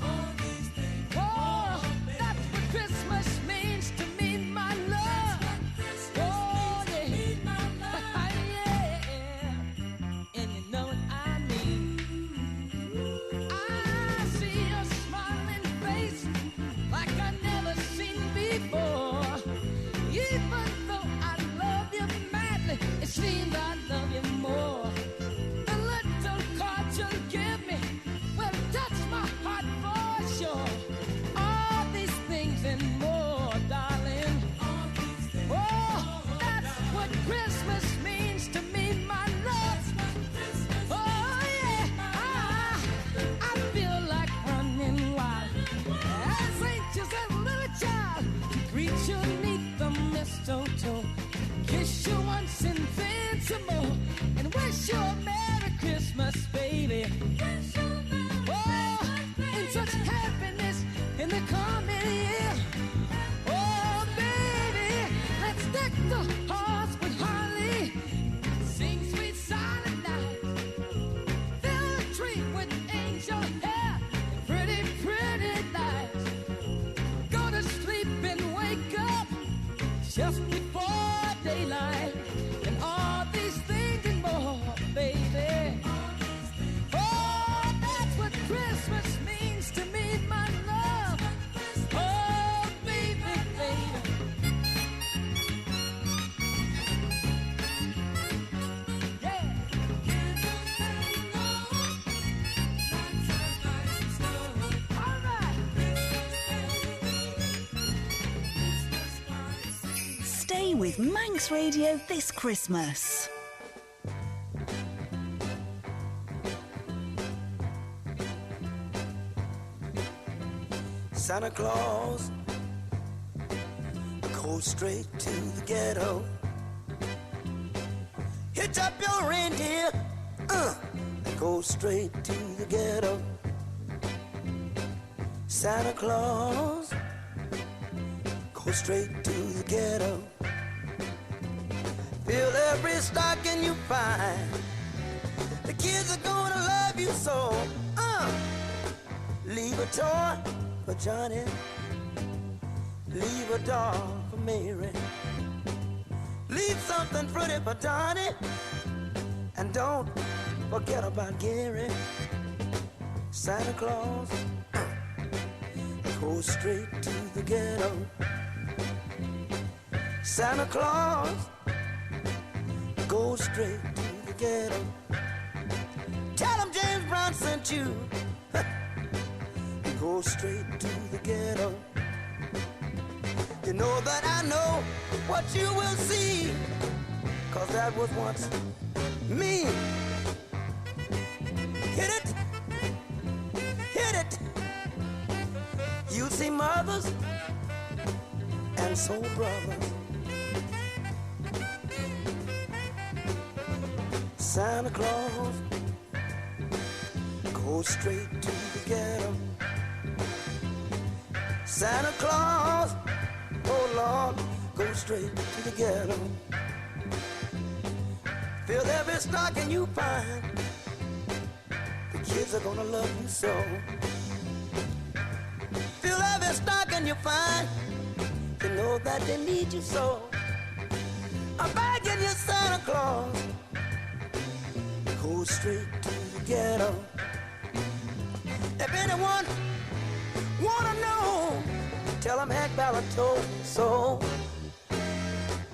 All these things. Oh, that's what Christmas means to me, my love. Oh yeah, yeah. And you know what I mean. I see with Manx Radio this Christmas. Santa Claus goes straight to the ghetto. Hitch up your reindeer and go straight to the ghetto. Santa Claus goes straight to the ghetto. Fill every stocking you find. The kids are gonna love you so. Leave a toy for Johnny, leave a doll for Mary, leave something pretty for Donnie, and don't forget about Gary. Santa Claus goes straight to the ghetto. Santa Claus goes straight to the ghetto. Tell him James Brown sent you. Go straight to the ghetto. You know that I know what you will see, 'cause that was once me. Hit it, hit it. You'll see mothers and soul brothers. Santa Claus goes straight to the ghetto. Santa Claus, oh Lord, go straight to the ghetto. Fill every stocking you find. The kids are gonna love you so. Fill every stocking you find. You know that they need you so. I'm begging you, Santa Claus, go straight to the ghetto. If anyone wanna know, tell him Hank Ballard told me so.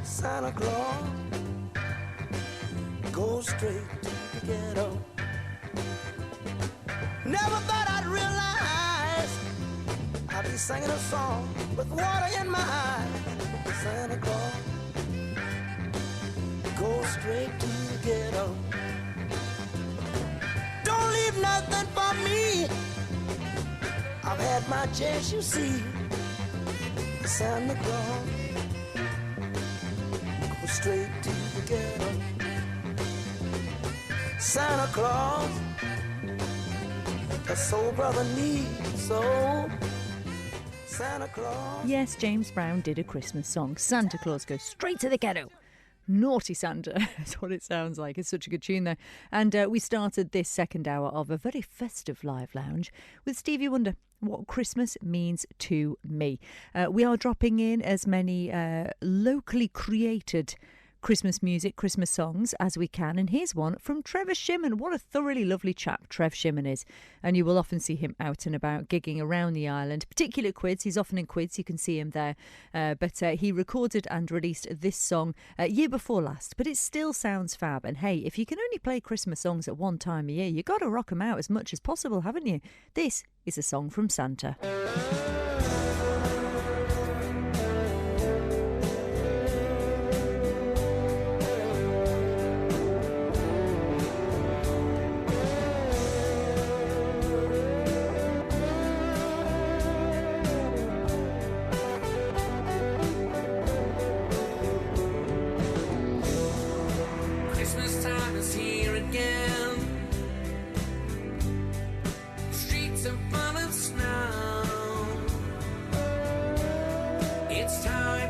Santa Claus goes straight to the ghetto. Never thought I'd realize I'd be singing a song with water in my eyes. Santa Claus goes straight to the ghetto. Don't leave nothing for me. I've had my chance, you see. Santa Claus goes straight to the ghetto. Santa Claus, the soul brother needs so. Santa Claus. Yes, James Brown did a Christmas song. Santa Claus goes straight to the ghetto. Naughty Santa is what it sounds like. It's such a good tune though. And we started this second hour of a very festive live lounge with Stevie Wonder. What Christmas means to me. We are dropping in as many locally created Christmas music, Christmas songs as we can. And here's one from Trevor Shimon. What a thoroughly lovely chap Trev Shimon is. And you will often see him out and about gigging around the island, particularly at Quids. He's often in Quids. You can see him there. But he recorded and released this song year before last. But it still sounds fab. And hey, if you can only play Christmas songs at one time a year, you got to rock them out as much as possible, haven't you? This is a song from Santa.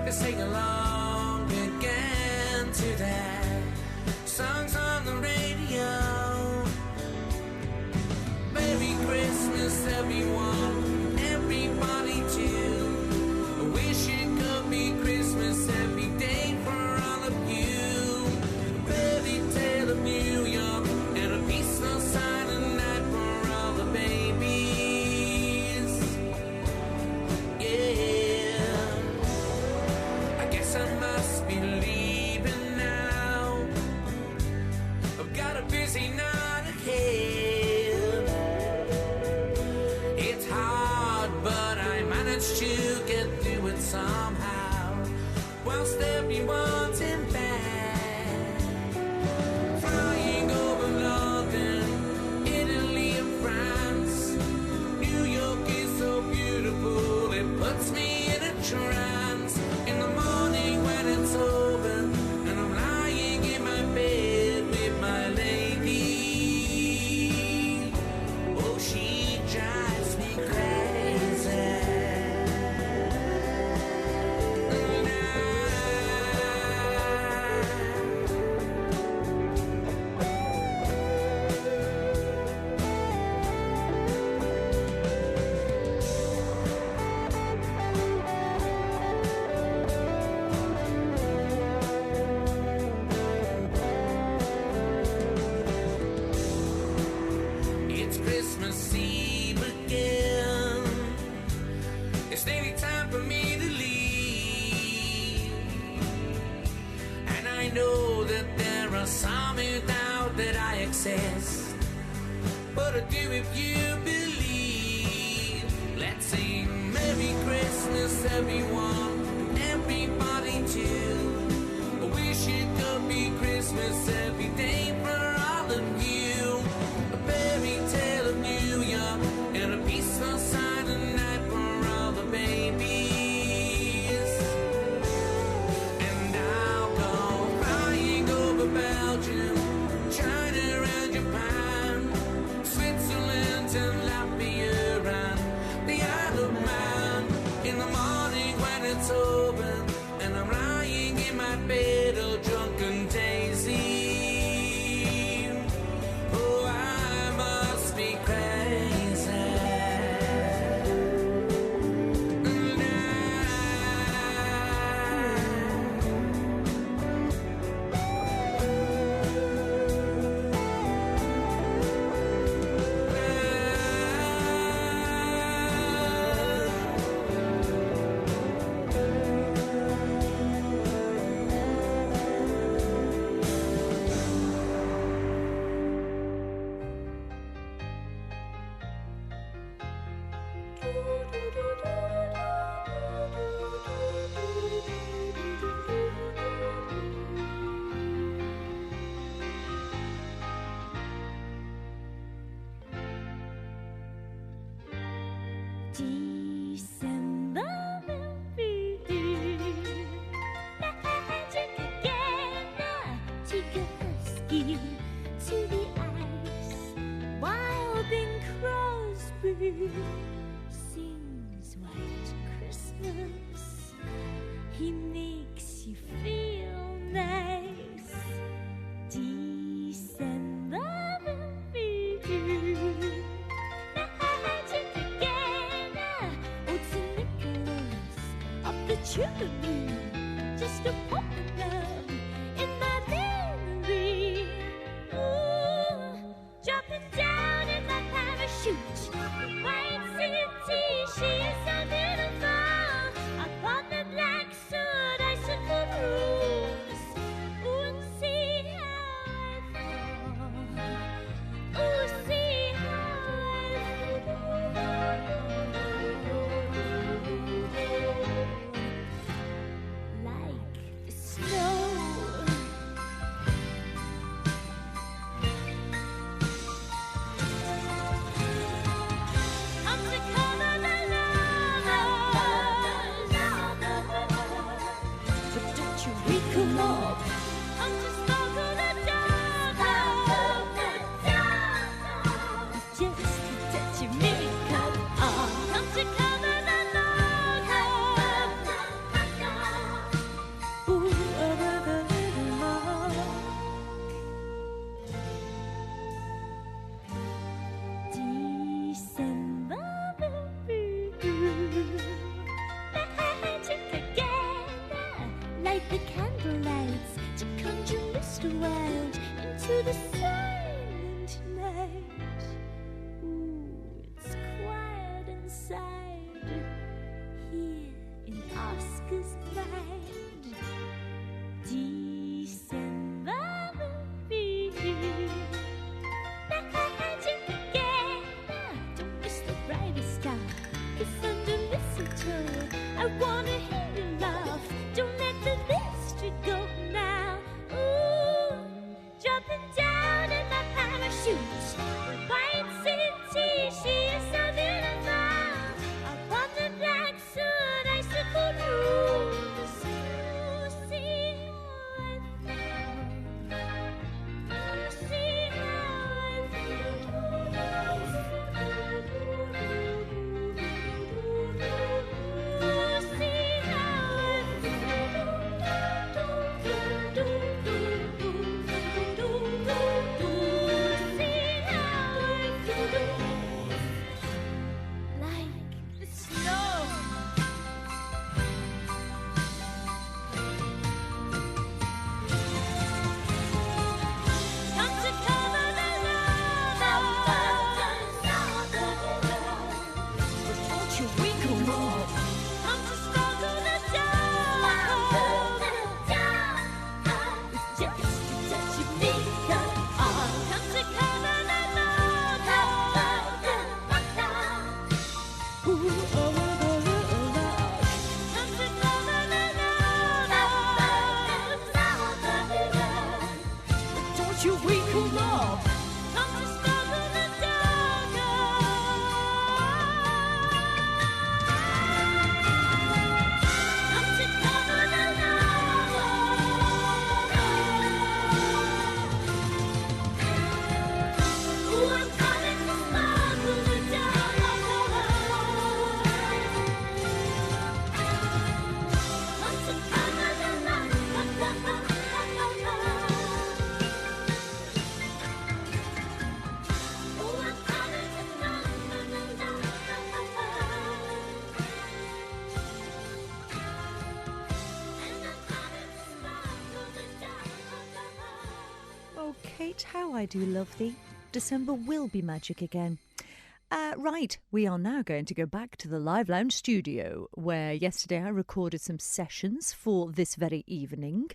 Sing along again to that songs on the radio. Merry Christmas, everyone, everybody too. I wish it could be Christmas every day for all of you. A fairy tale of New York and a peaceful silent night for all the babies. Yeah. I must be leaving now. I've got a busy night ahead. It's hard, but I managed to get through it somehow. Well, whilst everyone's in bed. Flying over London, Italy and France. New York is so beautiful, it puts me in a trance. In the morning when it's over and I'm lying in my bed with my lady, oh, she drives me crazy. It's Christmas Eve again. It's nearly time for me to leave. And I know that there are some who doubt that I exist. But I do if you believe. Let's sing Merry Christmas, everyone, everybody too. I wish it could be Christmas every day for all of you. A fairy tale of New York and a peaceful silent night for all the babies. And I'll go flying over Belgium, China and Japan, Switzerland and Latvia and the Isle of Man. In the morning when it's over and I'm lying in my bed all drunk and daisy. Oh, I must be crazy. December will be magic again. Take a husky to the ice. While Bing Crosby sings White Christmas, he makes you feel nice. December will be magic again. Oh, St. Nicholas up the chimney, just a popping up in my memory. Ooh, jumping down in my parachute, White City, she is so beautiful. Upon the black soot, icicle rooms. Ooh, and see how I fall. Ooh, see how I fall. Like the snow. I'm to cover the lovers. But don't you wake 'em up. I'm to sparkle the dark. Just that you make up. I'm to cover the lovers. Ooh, the mark. December will be magic again. Light the candlelights to conjure Mr. Wild into the silent night. Ooh, it's quiet inside here in Oscar's mind. December will be magic again. Don't miss the brightest star. Kiss under mistletoe. I wanna hear you laugh. Don't let the night, how I do love thee. December will be magic again. Right, we are now going to go back to the Live Lounge studio, where yesterday I recorded some sessions for this very evening,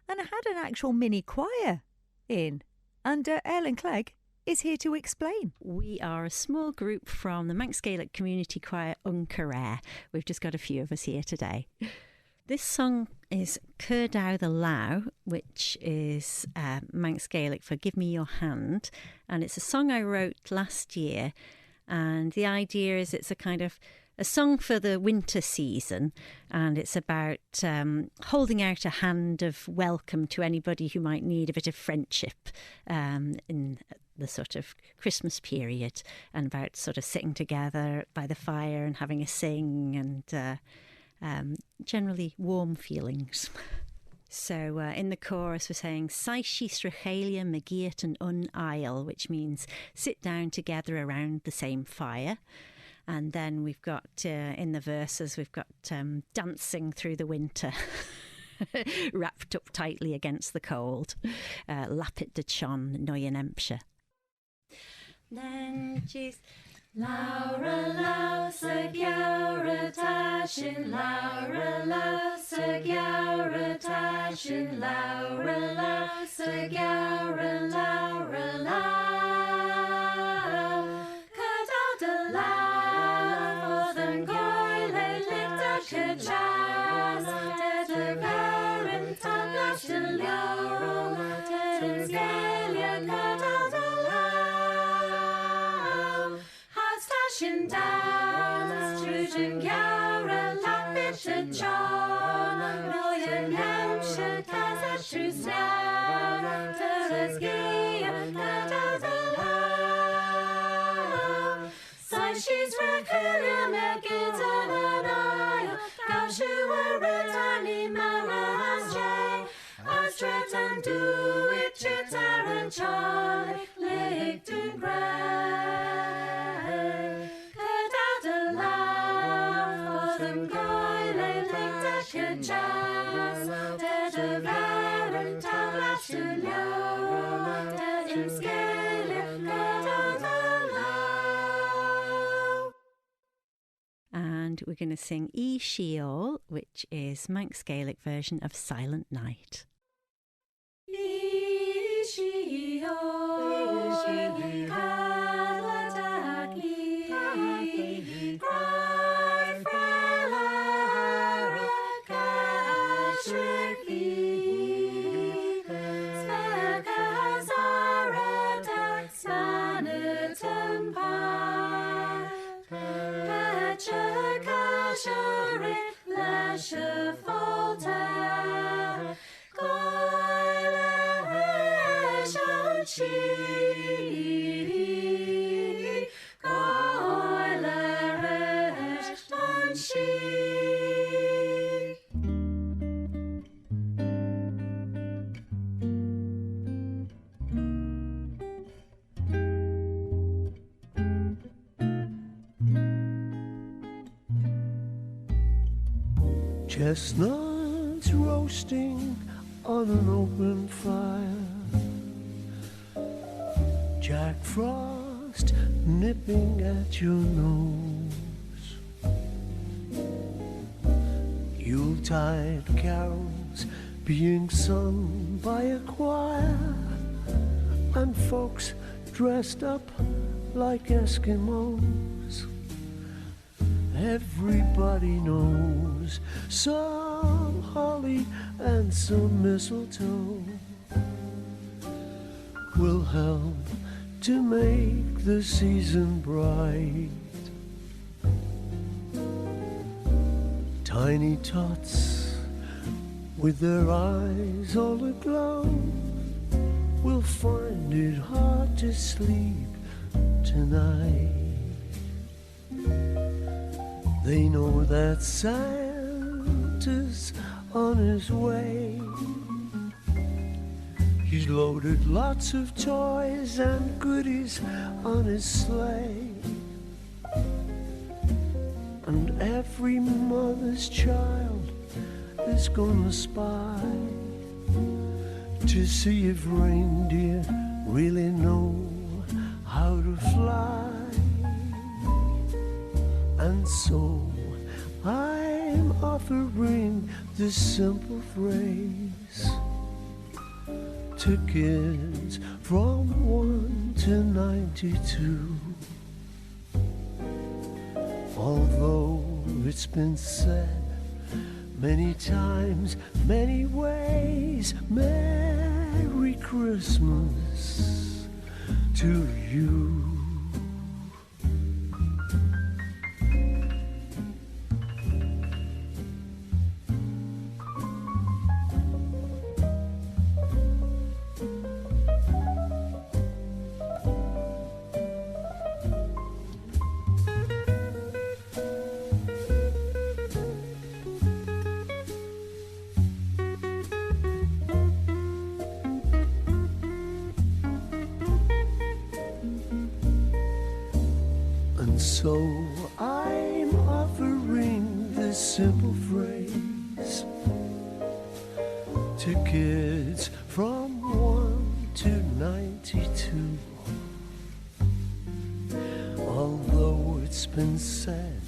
and I had an actual mini choir in. And Ellen Clegg is here to explain. We are a small group from the Manx Gaelic Community Choir Choraa. We've just got a few of us here today. This song is Cyrdaw the Law, which is Manx Gaelic for Give Me Your Hand. And it's a song I wrote last year. And the idea is it's a kind of a song for the winter season. And it's about holding out a hand of welcome to anybody who might need a bit of friendship in the sort of Christmas period. And about sort of sitting together by the fire and having a sing and generally warm feelings. So in the chorus we're saying Saishi Strachalia Magiat and Un-Isle, which means sit down together around the same fire. And then we've got, in the verses, we've got dancing through the winter, wrapped up tightly against the cold. Lapit de Chon, Noyan Empshire. Then she's... Laura Lau Sagyara Tashin, Laura Lau Sagyara Tashin, Laura Lau Sagyara, Laura Lau Kadada Lau Then Goyle Licta Kachas Tedagaran Tablashin Lauro Tedagalia Kadada Shin dance, Trujan Yara, Lapit John, Million Hampshire, Casa Truce now, Terrace Gay, and Nadala. So she's Rakuna, Mekitanaya, Kashua, Retani, Mara, Jay, Astret and Do it, Chitar and Charlie, Lickton Gray. And we're going to sing E Sheol, which is Manx Gaelic version of Silent Night. E Sheol, Kaladaki, Cry Frelara, Kashriki, Svekazara, Taxmanatum Park, Pachakashari, Lasha Folta, Goyle Shanchi, Goyle Shanchi. Chestnuts roasting on an open fire, Jack Frost nipping at your nose, Yuletide carols being sung by a choir, and folks dressed up like Eskimos. Everybody knows some holly and some mistletoe will help to make the season bright. Tiny tots with their eyes all aglow will find it hard to sleep tonight. They know that Santa's on his way. He's loaded lots of toys and goodies on his sleigh. And every mother's child is gonna spy to see if reindeer really know how to fly. And so I'm offering this simple phrase to kids from 1 to 92. Although it's been said many times, many ways, Merry Christmas to you. So I'm offering this simple phrase to kids from 1 to 92. Although it's been said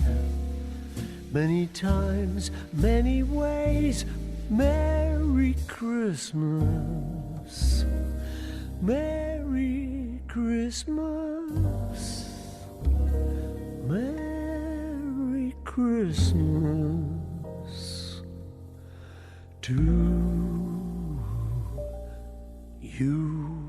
many times, many ways, Merry Christmas, Merry Christmas. Merry Christmas to you.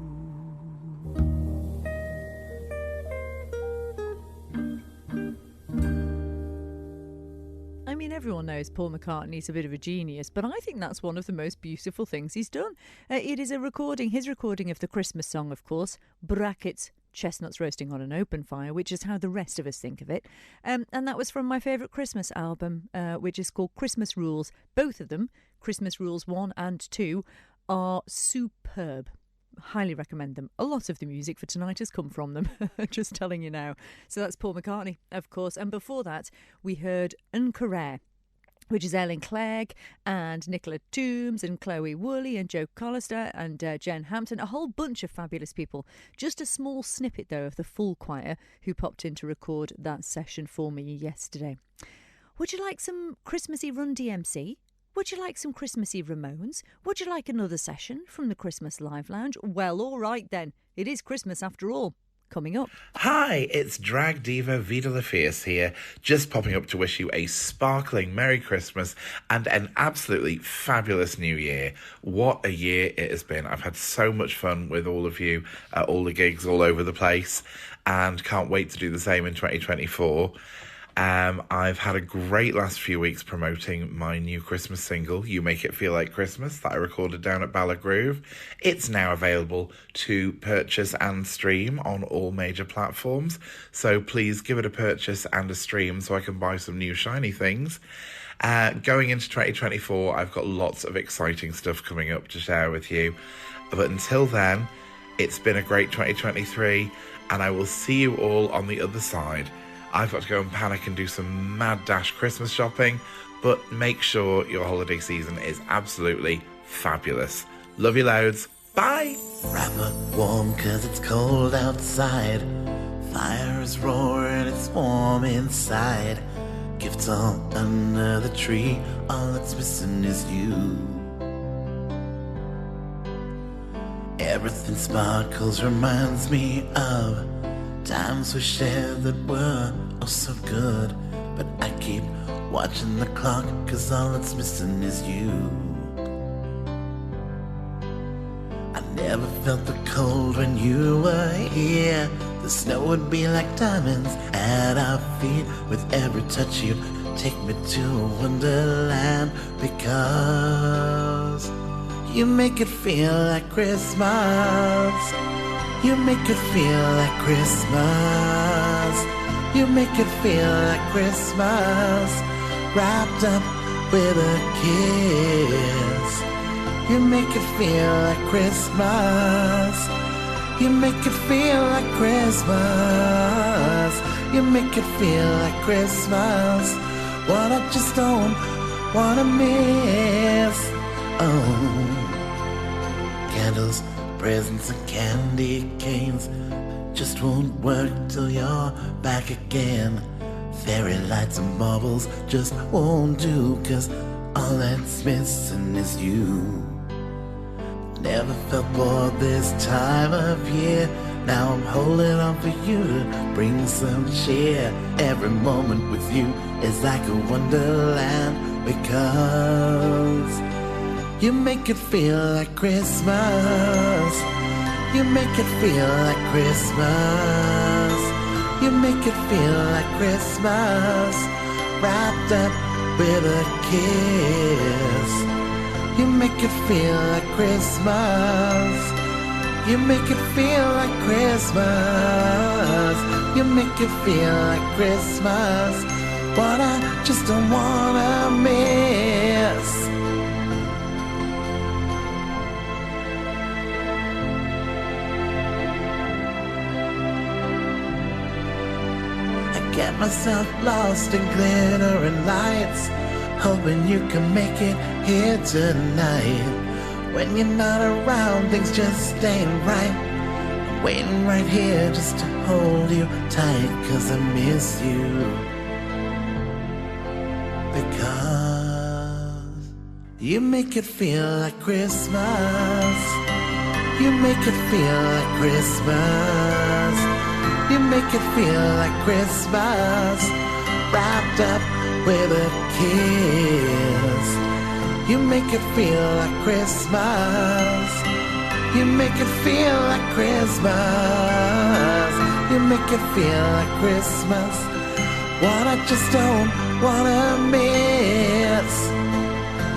I mean, everyone knows Paul McCartney's a bit of a genius, but I think that's one of the most beautiful things he's done. It is his recording of the Christmas song, of course, brackets, chestnuts roasting on an open fire, which is how the rest of us think of it. And that was from my favourite Christmas album, which is called Christmas Rules. Both of them, Christmas Rules 1 and 2, are superb. Highly recommend them. A lot of the music for tonight has come from them, just telling you now. So that's Paul McCartney, of course. And before that, we heard Choraa, which is Ellen Clegg and Nicola Toombs and Chloe Woolley and Joe Collister and Jen Hampton, a whole bunch of fabulous people. Just a small snippet, though, of the full choir who popped in to record that session for me yesterday. Would you like some Christmassy Run DMC? Would you like some Christmassy Ramones? Would you like another session from the Christmas Live Lounge? Well, all right then. It is Christmas after all. Coming up. Hi, it's drag diva Vida La Fierce here, just popping up to wish you a sparkling Merry Christmas and an absolutely fabulous New Year. What a year it has been. I've had so much fun with all of you at all the gigs all over the place and can't wait to do the same in 2024. I've had a great last few weeks promoting my new Christmas single, You Make It Feel Like Christmas, that I recorded down at Bala Groove. It's now available to purchase and stream on all major platforms, so please give it a purchase and a stream so I can buy some new shiny things. Going into 2024, I've got lots of exciting stuff coming up to share with you, but until then, it's been a great 2023, and I will see you all on the other side. I've got to go and panic and do some mad dash Christmas shopping, but make sure your holiday season is absolutely fabulous. Love you loads. Bye. Wrap up warm cause it's cold outside. Fire is roaring, it's warm inside. Gifts all under the tree, all that's missing is you. Everything sparkles, reminds me of times we shared that were oh so good. But I keep watching the clock, cause all that's missing is you. I never felt the cold when you were here. The snow would be like diamonds at our feet. With every touch you'd take me to a wonderland. Because you make it feel like Christmas. You make it feel like Christmas. You make it feel like Christmas, wrapped up with a kiss. You make it feel like Christmas. You make it feel like Christmas. You make it feel like Christmas. What I just don't wanna miss. Oh, candles presents and candy canes just won't work till you're back again. Fairy lights and baubles just won't do, 'cause all that's missing is you. Never felt bored this time of year. Now I'm holding on for you to bring some cheer. Every moment with you is like a wonderland, because you make it feel like Christmas. You make it feel like Christmas. You make it feel like Christmas, wrapped up with a kiss. You make it feel like Christmas. You make it feel like Christmas. You make it feel like Christmas. What I just don't wanna miss. Get myself lost in glitter and lights, hoping you can make it here tonight. When you're not around, things just ain't right. I'm waiting right here just to hold you tight, 'cause I miss you. Because you make it feel like Christmas. You make it feel like Christmas. You make it feel like Christmas, wrapped up with a kiss. You make it feel like Christmas. You make it feel like Christmas. You make it feel like Christmas. What I just don't wanna miss.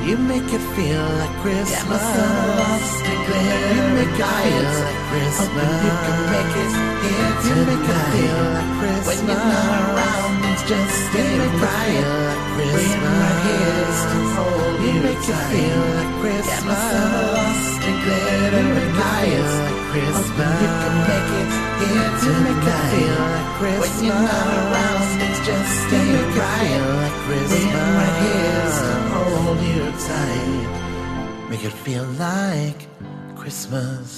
You make it feel like Christmas. Get myself lost in glitter. You make it feel like Christmas. You can make it here tonight. You make it feel like Christmas. When you're not around, it's just ain't right. Like Christmas. Right here is to hold you make tight. It feel like Christmas. Get myself lost in glitter. You make it feel like Christmas. You can make it here tonight. You make it feel like Christmas. When you're not around, it's just ain't right. Like Christmas. Right here is to hold you tight. Make it feel like Christmas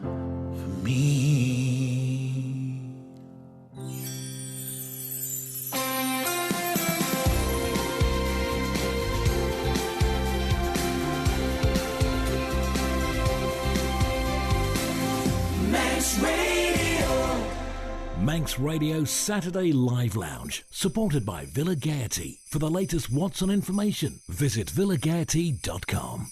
for me. Manx Radio. Manx Radio Saturday Live Lounge, supported by Villa Gaiety. For the latest What's On information, visit villagaiety.com.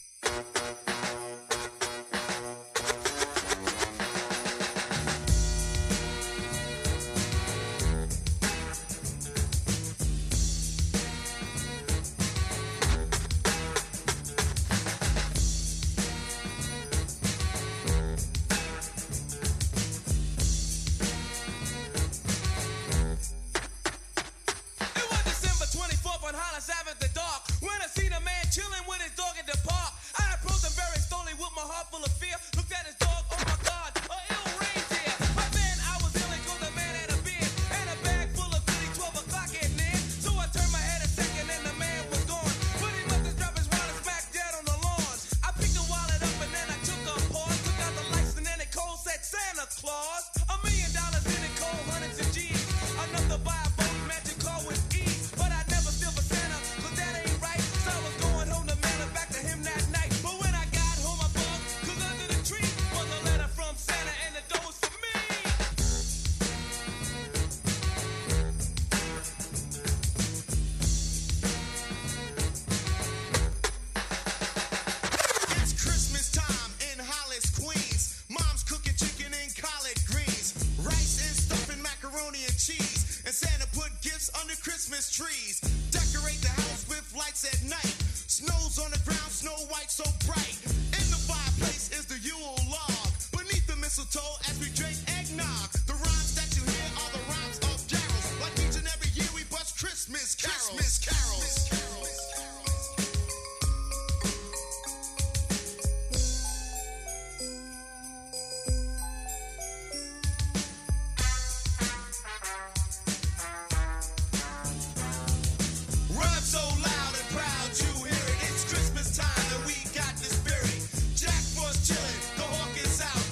Chillin', the hawk is out.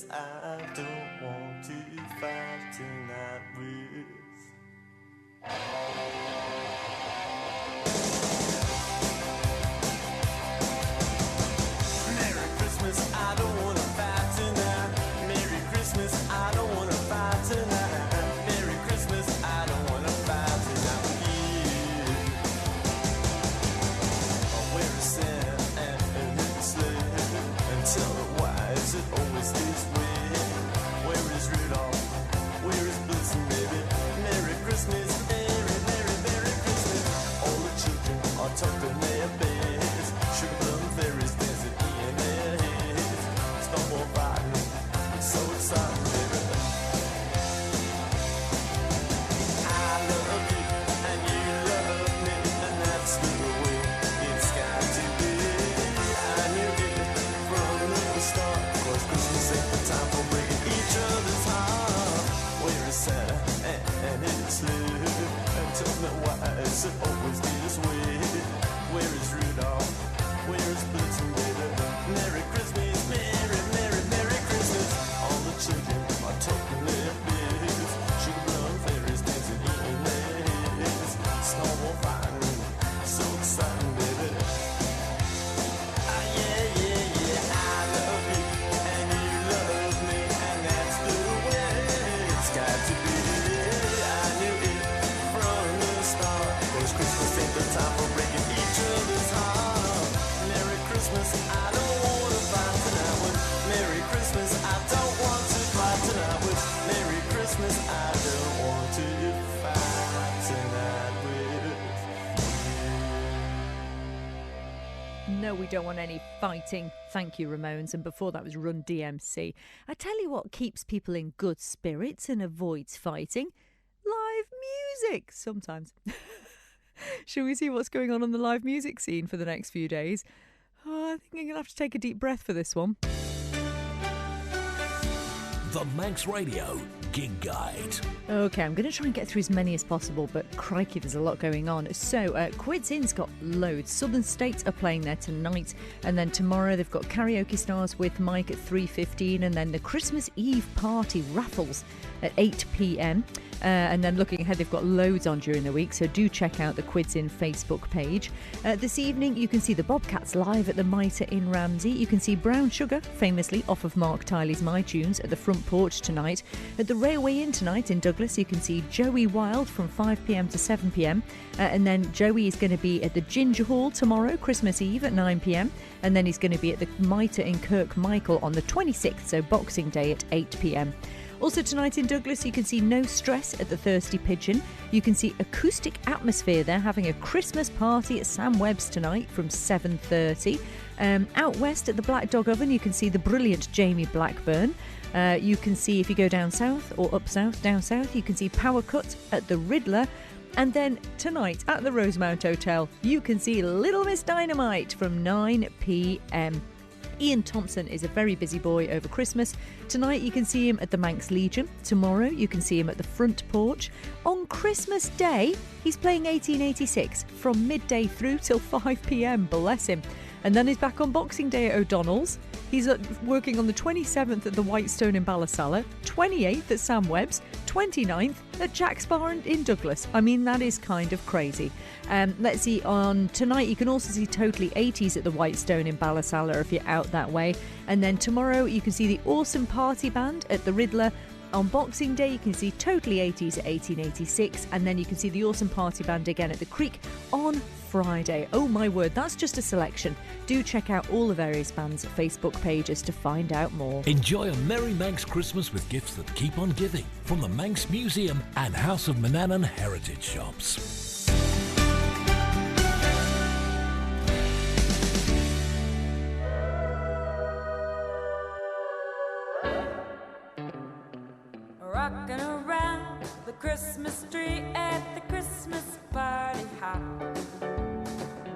Christmas I don't want to fight tonight with. Merry Christmas, I don't want to fight tonight. Merry Christmas, I don't want to fight tonight. Merry Christmas, I don't want to fight tonight with you. Where is Santa and his sleigh? And tell me why is it always this way? Where is Rudolph? Where is Blitzen, baby? Merry Christmas, Merry, Merry, Merry Christmas. All the children are tucked in their beds. Sugar plum fairies dancing in their heads. Snowball fighting, it's so exciting, baby. I love you and you love me, and that's the way it's got to be. I knew it from the start, 'cause Christmas ain't the time for breaking each other's heart. Where is Santa and his sleigh? And tell me why is it always this way? Where is Rudolph? Where is Blitzen, baby? Merry Christmas, Merry, Merry, Merry Christmas. All the children are talking their beds. Sugar plum fairies dancing in their heads. Snowball fighting, so exciting, baby. Yeah, yeah, yeah, I love you and you love me, and that's the way it's got to be. I knew it from the start, 'cause Christmas ain't the time for breaking each other's heart. Merry Christmas, I don't want to fight tonight with. Merry Christmas, I don't want to fight tonight with. Merry Christmas, I don't want to fight tonight with. No, we don't want any fighting. Thank you, Ramones. And before that was Run DMC. I tell you what keeps people in good spirits and avoids fighting. Live music, sometimes. Shall we see what's going on the live music scene for the next few days? Oh, I think I'm going to have to take a deep breath for this one. The Manx Radio Gig Guide. Okay, I'm going to try and get through as many as possible, but crikey, there's a lot going on. So, Quids Inn's got loads. Southern States are playing there tonight, and then tomorrow they've got Karaoke Stars with Mike at 3:15, and then the Christmas Eve party raffles at 8 p.m. And then looking ahead, they've got loads on during the week, so do check out the Quids Inn Facebook page. This evening, you can see the Bobcats live at the Mitre in Ramsey. You can see Brown Sugar, famously off of Mark Tiley's My Tunes, at the front porch tonight. At the Railway Inn tonight in Douglas, you can see Joey Wild from 5 p.m. to 7 p.m. And then Joey is going to be at the Ginger Hall tomorrow, Christmas Eve at 9 p.m. And then he's going to be at the Mitre in Kirkmichael on the 26th, so Boxing Day at 8 p.m. Also tonight in Douglas, you can see No Stress at the Thirsty Pigeon. You can see Acoustic Atmosphere there having a Christmas party at Sam Webb's tonight from 7:30. Out west at the Black Dog Oven, you can see the brilliant Jamie Blackburn. You can see, if you go down south or up south, down south, you can see Power Cut at the Riddler. And then tonight at the Rosemount Hotel, you can see Little Miss Dynamite from 9 p.m. Ian Thompson is a very busy boy over Christmas. Tonight you can see him at the Manx Legion. Tomorrow you can see him at the front porch. On Christmas Day, he's playing 1886 from midday through till 5 p.m. Bless him. And then he's back on Boxing Day at O'Donnell's. He's working on the 27th at the Whitestone in Ballasalla, 28th at Sam Webb's, 29th at Jack's Bar in Douglas. I mean, that is kind of crazy. Let's see, on tonight you can also see Totally 80s at the Whitestone in Ballasalla if you're out that way. And then tomorrow you can see the Awesome Party Band at the Riddler. On Boxing Day, you can see Totally 80s at 1886, and then you can see the Awesome Party Band again at the Creek on Friday. Oh my word, that's just a selection. Do check out all the various bands' Facebook pages to find out more. Enjoy a merry Manx Christmas with gifts that keep on giving from the Manx Museum and House of Manannan Heritage Shops. Rocking around the Christmas tree at the Christmas party hop.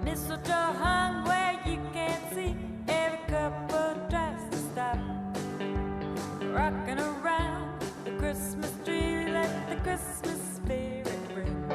Mistletoe hung where you can't see, every couple tries to stop. Rocking around the Christmas tree, let the Christmas spirit ring.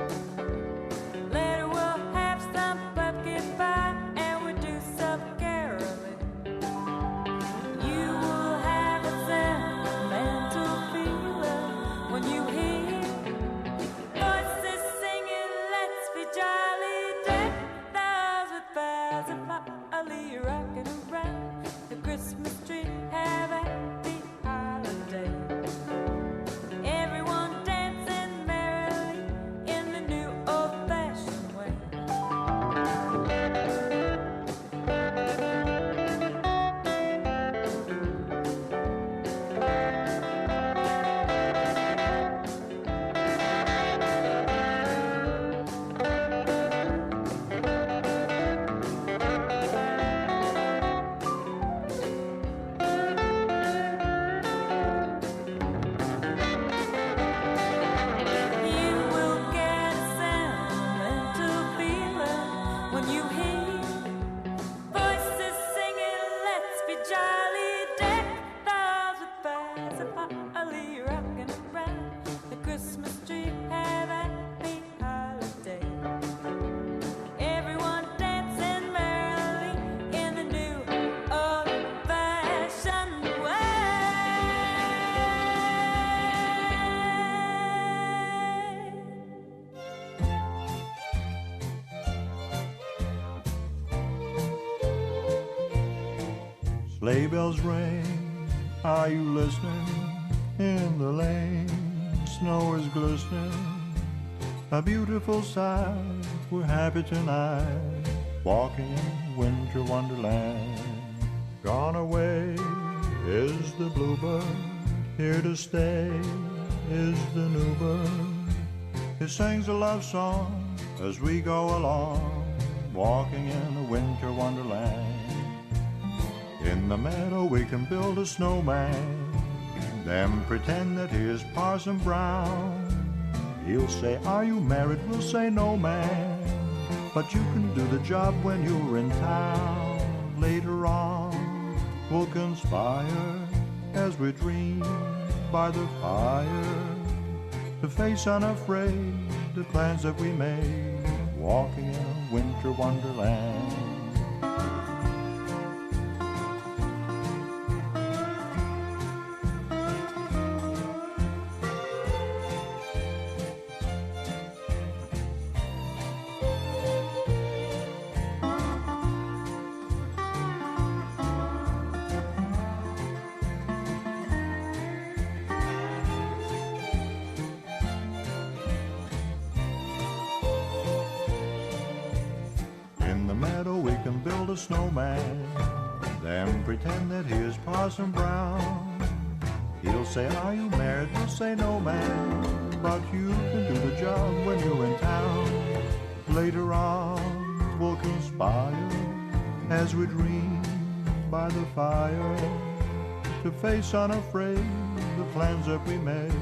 Sleigh bells ring, are you listening? In the lane, snow is glistening. A beautiful sight, we're happy tonight, walking in winter wonderland. Gone away is the bluebird, here to stay is the new bird. He sings a love song as we go along, walking in a winter wonderland. In the meadow we can build a snowman, then pretend that he's Parson Brown. He'll say, are you married? We'll say, no, man. But you can do the job when you're in town. Later on, we'll conspire as we dream by the fire to face unafraid the plans that we made, walking in a winter wonderland. A snowman, then pretend that he is Parson Brown. He'll say, are you married? We'll say, no, man. But you can do the job when you're in town. Later on, we'll conspire as we dream by the fire to face unafraid the plans that we made,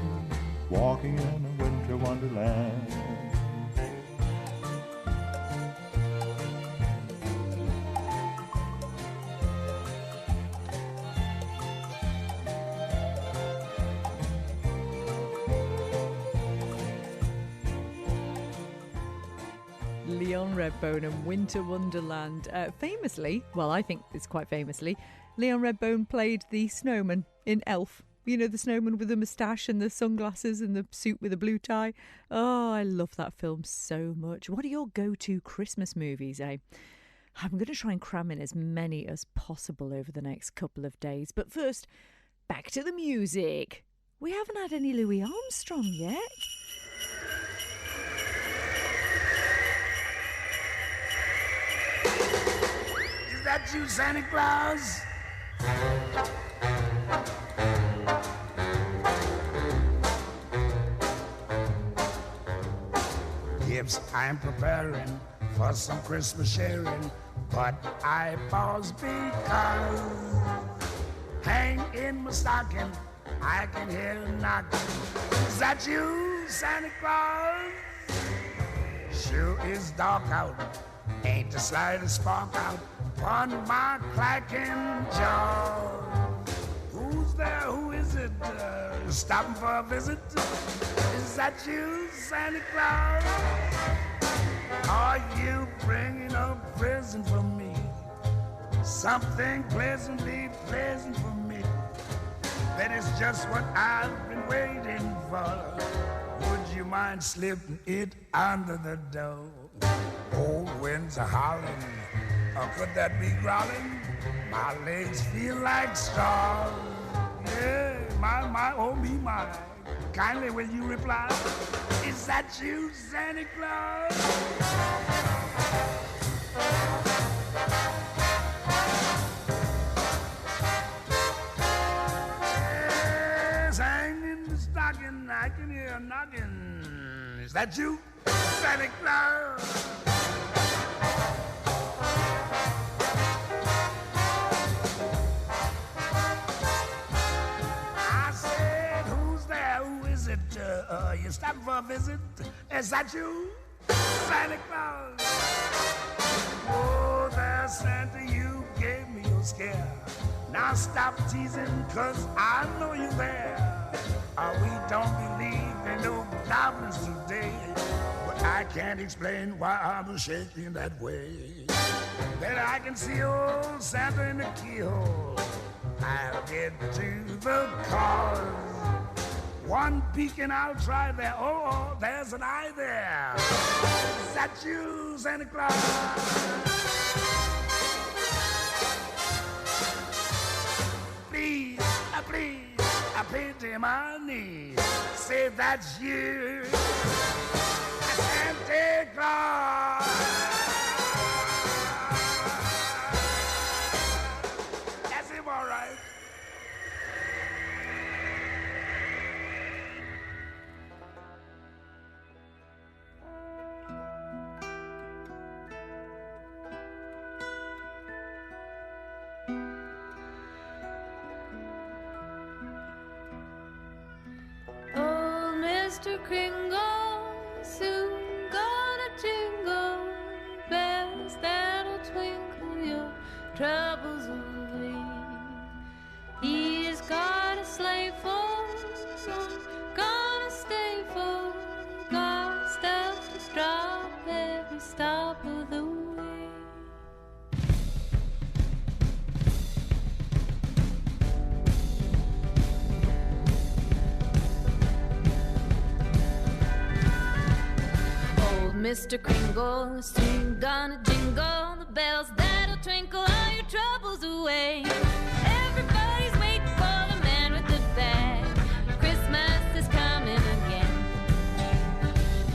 walking in a winter wonderland. Leon Redbone and Winter Wonderland. Famously, well, I think it's quite famously, Leon Redbone played the snowman in Elf. You know, the snowman with the moustache and the sunglasses and the suit with a blue tie. Oh, I love that film so much. What are your go-to Christmas movies, eh? I'm going to try and cram in as many as possible over the next couple of days. But first, back to the music. We haven't had any Louis Armstrong yet. Is that you, Santa Claus? Yes, I'm preparing for some Christmas sharing, but I pause because hang in my stocking, I can hear a knocking. Is that you, Santa Claus? Sure is dark out, ain't the slightest spark out upon my clacking jaw. Who's there? Who is it? Stopping for a visit? Is that you, Santa Claus? Are you bringing a present for me? Something pleasantly pleasant for me. That is just what I've been waiting for. Would you mind slipping it under the door? Old winds are howling, or could that be growling? My legs feel like straws. Yeah, my, oh me, my. Kindly will you reply? Is that you, Santa Claus? Yes, hang in the stocking, I can hear a knocking. Is that you, Santa Claus? You stopping for a visit? Is that you, Santa Claus? Oh, there, Santa, you gave me a scare. Now stop teasing, 'cause I know you're there. We don't believe in no goblins today, but I can't explain why I'm shaking that way. Then I can see old Santa in the keyhole. I'll get to the cause. One peek and I'll try there. Oh, there's an eye there. Is that you, Santa Claus? please, I pity my knees. Say if that's you, Santa Claus. That's him, all right. Old Mr. Kringle, soon gonna jingle bells that'll twinkle your troubles away. He's got a sleigh full, gonna stay full, got stuff to drop every stop of the way. Mr. Kringle, soon gonna jingle the bells that'll twinkle all your troubles away. Everybody's waiting for the man with the bag. Christmas is coming again.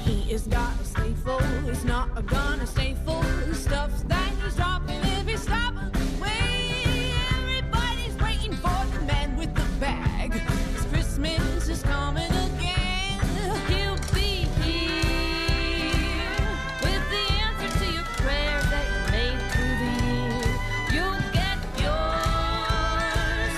He is gotta stay full, he's not gonna stay full. The stuff that he's dropping every stop of the way. Everybody's waiting for the man with the bag. 'Cause Christmas is coming again. He'll be here with the answers to your prayers that you made through the year. You'll get yours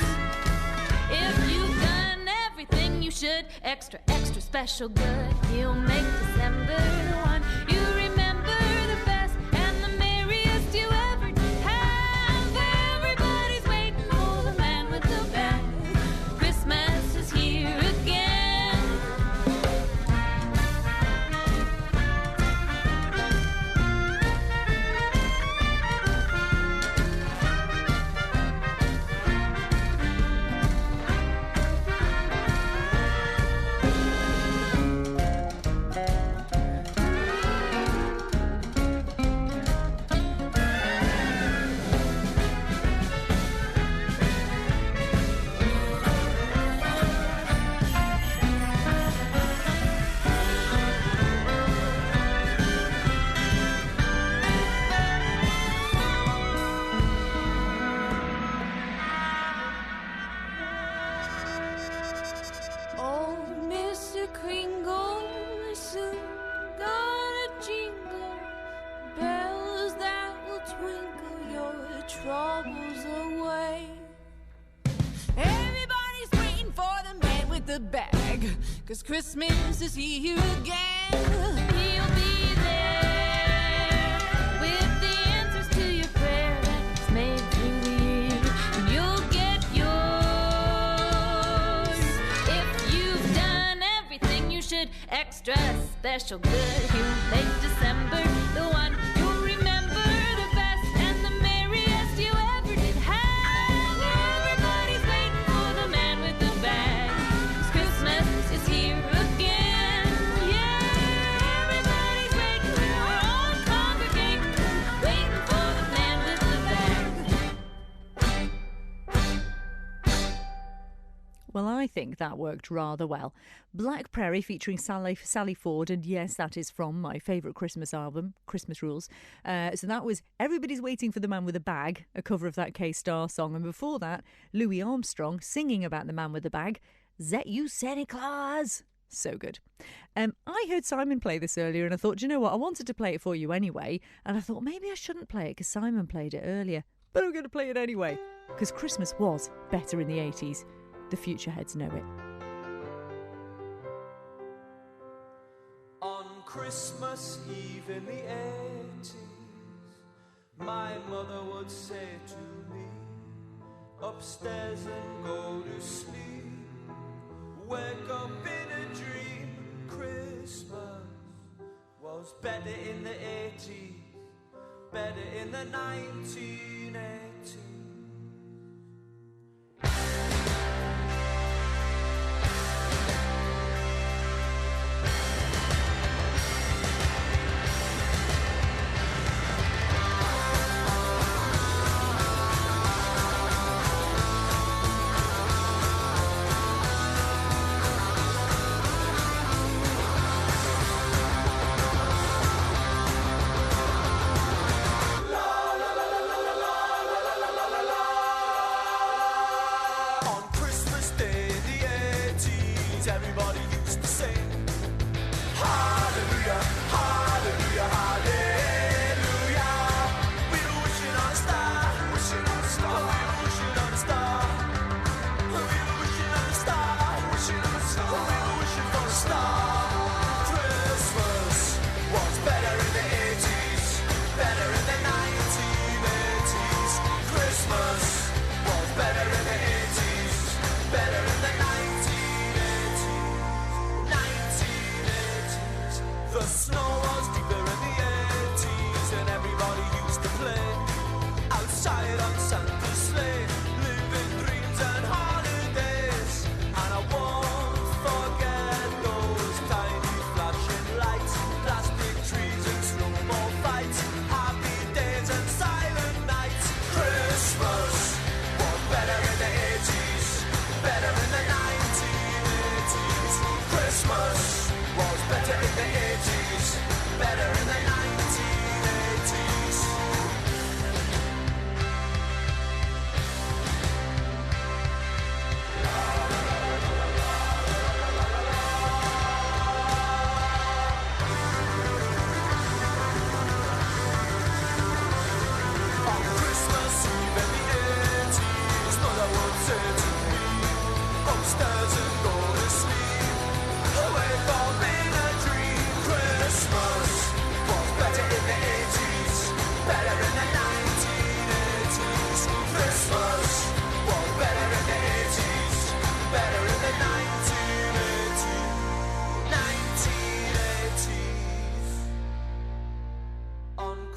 if you've done everything you should. Extra, extra special good. He'll make December the one you remember the best and the merriest you ever did have. Everybody's waiting for the man with the bag. Christmas is here again. Oh, Mr. Kringle, soon gonna jingle bells that will twinkle your troubles away. Everybody's waiting for the man with the bag, 'cause Christmas is here again. He'll be there with the answers to your prayer that's made through the year. And you'll get yours if you've done everything you should. Extra special good. He'll make December the one you'll remember the best and the merriest you ever did have. Everybody's waiting for the man with the bag. 'Cause Christmas is here again. Yeah, everybody's waiting. We're all congregating, waiting for the man with the bag. Well, I think that worked rather well. Black Prairie featuring Sally Ford, and yes, that is from my favourite Christmas album, Christmas Rules. So that was Everybody's Waiting for the Man with a Bag, a cover of that K-Star song. And before that, Louis Armstrong singing about the man with the bag, Zet You Santa Claus. So good. I heard Simon play this earlier and I thought, do you know what? I wanted to play it for you anyway. And I thought maybe I shouldn't play it because Simon played it earlier. But I'm going to play it anyway because Christmas was better in the 80s. The future heads know it. On Christmas Eve in the 80s, my mother would say to me, upstairs and go to sleep, wake up in a dream. Christmas was better in the 80s, better in the 1980s.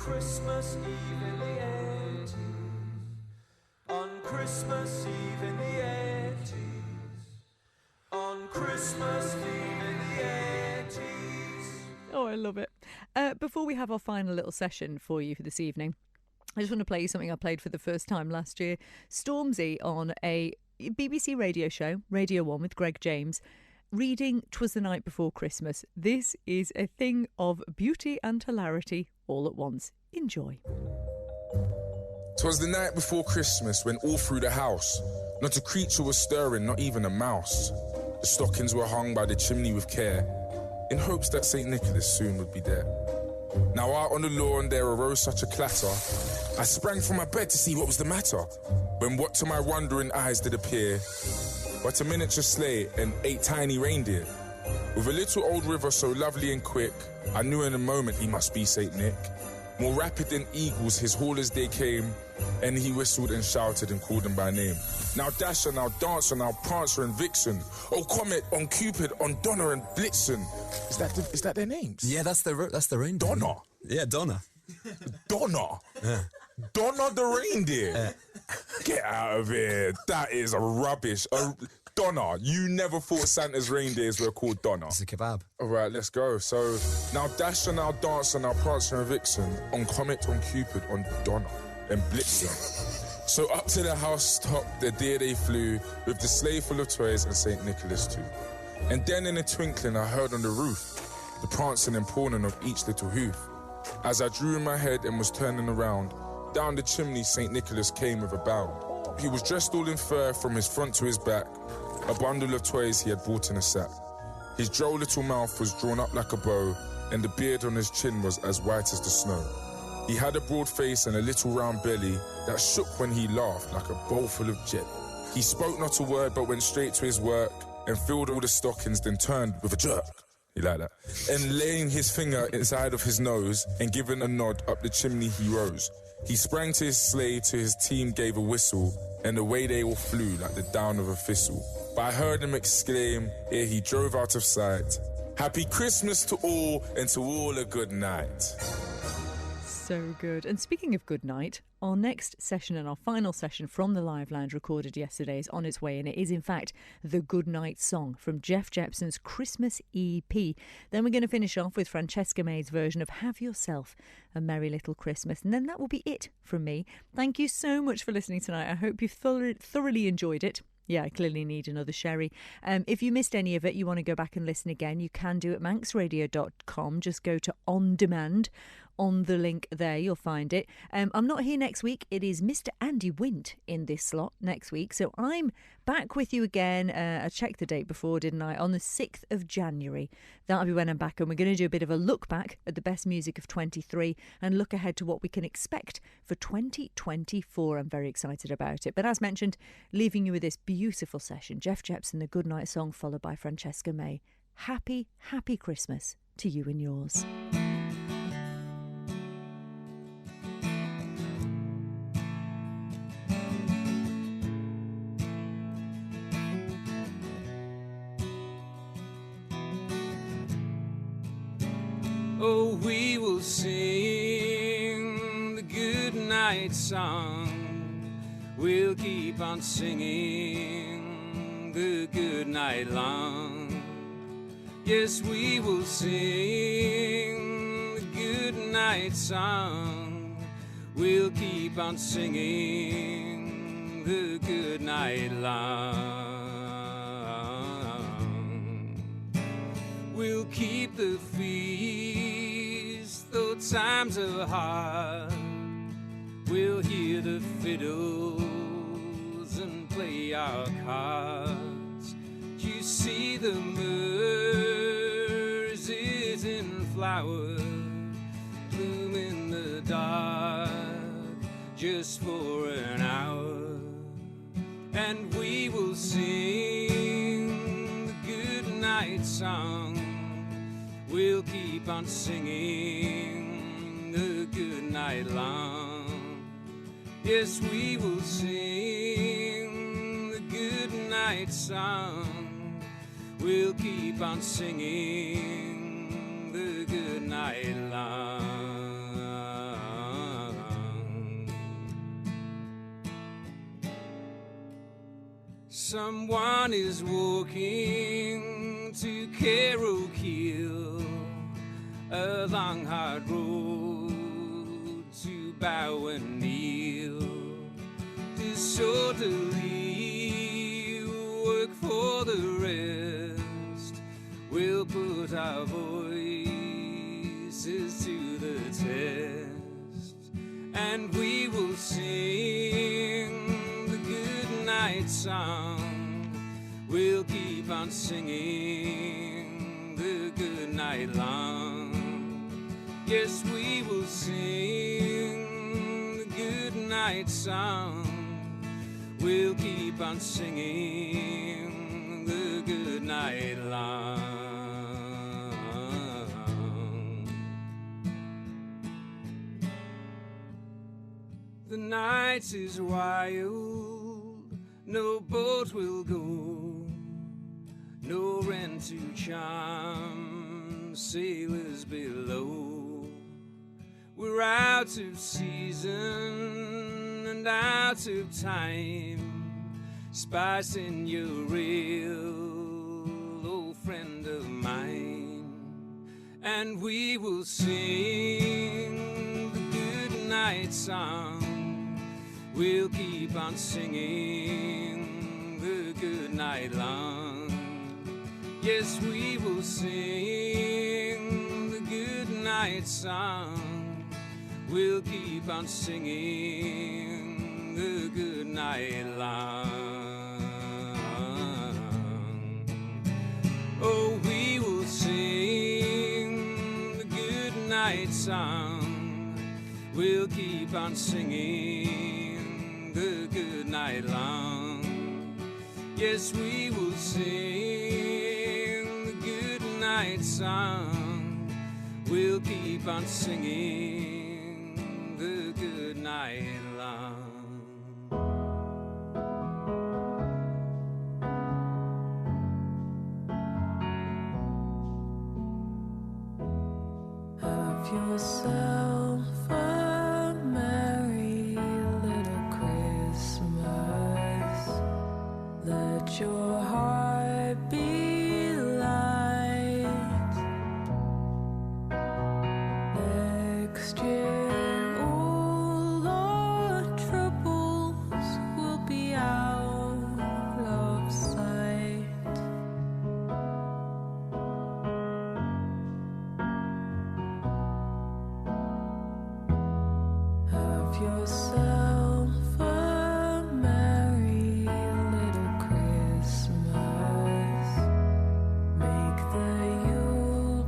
Christmas Eve in the 80s. On Christmas Eve in the 80s. On Christmas Eve in the 80s. Oh, I love it. Before we have our final little session for you for this evening, I just want to play you something I played for the first time last year. Stormzy on a BBC radio show, Radio 1 with Greg James, reading 'Twas the Night Before Christmas. This is a thing of beauty and hilarity all at once. Enjoy. 'Twas the night before Christmas when all through the house not a creature was stirring, not even a mouse. The stockings were hung by the chimney with care, in hopes that St. Nicholas soon would be there. Now out on the lawn there arose such a clatter, I sprang from my bed to see what was the matter, when what to my wondering eyes did appear but a miniature sleigh and 8 tiny reindeer. With a little old river so lovely and quick, I knew in a moment he must be St. Nick. More rapid than eagles his haulers they came, and he whistled and shouted and called them by name. Now Dasher, now Dancer, now Prancer and Vixen, oh Comet, on Cupid, on Donna and Blitzen. Is that their names? Yeah, that's the reindeer. Donna? Yeah, Donna. Donna? Yeah. Donna the reindeer? Get out of here. That is rubbish. Donna, you never thought Santa's reindeers were called Donna. It's a kebab. All right, let's go. So, now Dasher, now Dancer, now Prancer and Vixen, on Comet, on Cupid, on Donna and Blitzen. So up to the housetop, the deer they flew, with the sleigh full of toys and St. Nicholas too. And then in a twinkling I heard on the roof the prancing and pawing of each little hoof. As I drew in my head and was turning around, down the chimney St. Nicholas came with a bound. He was dressed all in fur from his front to his back, a bundle of toys he had brought in a sack. His droll little mouth was drawn up like a bow, and the beard on his chin was as white as the snow. He had a broad face and a little round belly that shook when he laughed like a bowl full of jelly. He spoke not a word but went straight to his work and filled all the stockings, then turned with a jerk. He like that. And laying his finger inside of his nose and giving a nod up the chimney he rose. He sprang to his sleigh, to his team gave a whistle, and away they all flew like the down of a thistle. But I heard him exclaim, ere he drove out of sight, "Happy Christmas to all, and to all a good night." So good. And speaking of good night, our next session and our final session from the Live Lounge recorded yesterday is on its way, and it is in fact the Good Night song from Jepson's Christmas EP. Then we're going to finish off with Francesca May's version of Have Yourself a Merry Little Christmas, and then that will be it from me. Thank you so much for listening tonight. I hope you've thoroughly enjoyed it. Yeah, I clearly need another sherry. If you missed any of it, you want to go back and listen again, you can do it at manxradio.com. Just go to On Demand. On the link there, you'll find it. I'm not here next week. It is Mr. Andy Wint in this slot next week. So I'm back with you again. I checked the date before, didn't I? On the 6th of January. That'll be when I'm back. And we're going to do a bit of a look back at the best music of 23 and look ahead to what we can expect for 2024. I'm very excited about it. But as mentioned, leaving you with this beautiful session. Jepson, the Good Night song, followed by Francesca May. Happy, happy Christmas to you and yours. Oh, we will sing the good night song. We'll keep on singing the good night long. Yes, we will sing the good night song. We'll keep on singing the good night long. We'll keep the feast, though times are hard. We'll hear the fiddles and play our cards. You see the roses in flower bloom in the dark just for an hour. And we will sing the good night song. We'll keep on singing the good night long. Yes, we will sing the good night song. We'll keep on singing the good night long. Someone is walking to Carroll a long hard road to Bowen Kneel. Disorderly work for the rest. We'll put our voices to the test, and we will sing the good night song. We'll keep on singing the good night long. Yes, we will sing the good night song. We'll keep on singing the good night long. The night is wild, no boat will go, no rent to charm sailors below. We're out of season and out of time, spicing your ale, old friend of mine. And we will sing the good night song. We'll keep on singing the good night long. Yes, we will sing the good night song. We'll keep on singing the good night long. Oh, we will sing the good night song. We'll keep on singing the good night long. Yes, we will sing the good night song. We'll keep on singing the good night long. Have yourself a merry little Christmas. Let your heart be light. Next year all our troubles will be out of sight. Have yourself a merry little Christmas. Make the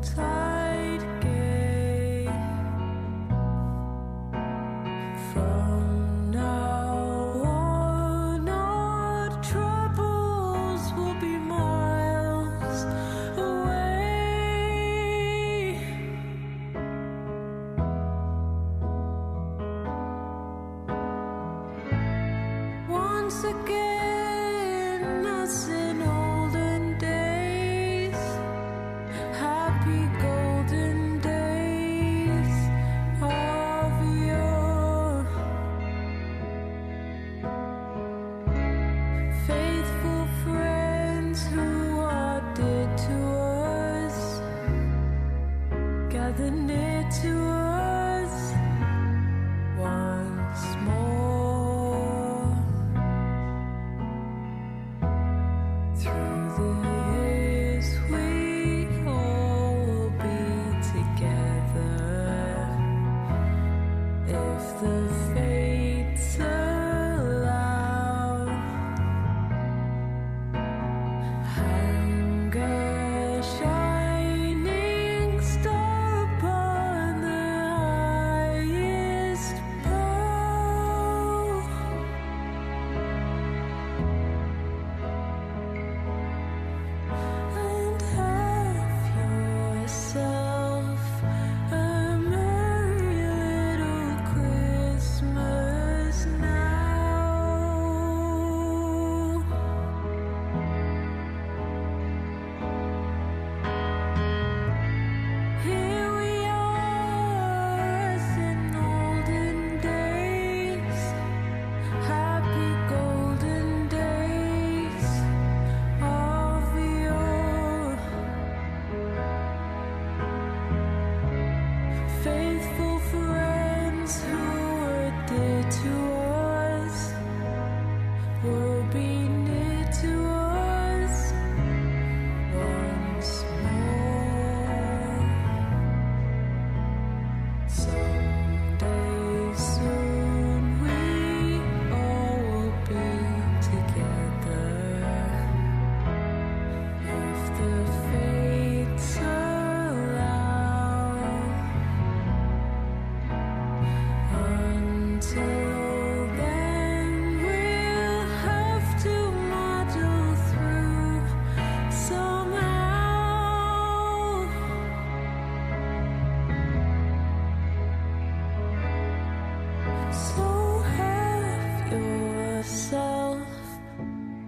Yuletide gay. From now on, our troubles will be miles away. Once again, as in olden days, happy golden days of yore. Faithful friends who are dear to us, gather near to us once more. Through the years we all will be together, if the fates allow. Hang a shining star upon the highest bough. And have yourself a merry little Christmas. So have yourself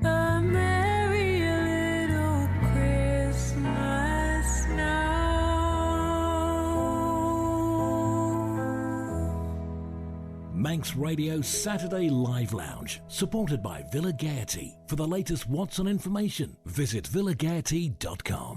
a merry little Christmas now. Manx Radio Saturday Live Lounge, supported by Villa Gaiety. For the latest What's on information, visit villagaiety.com.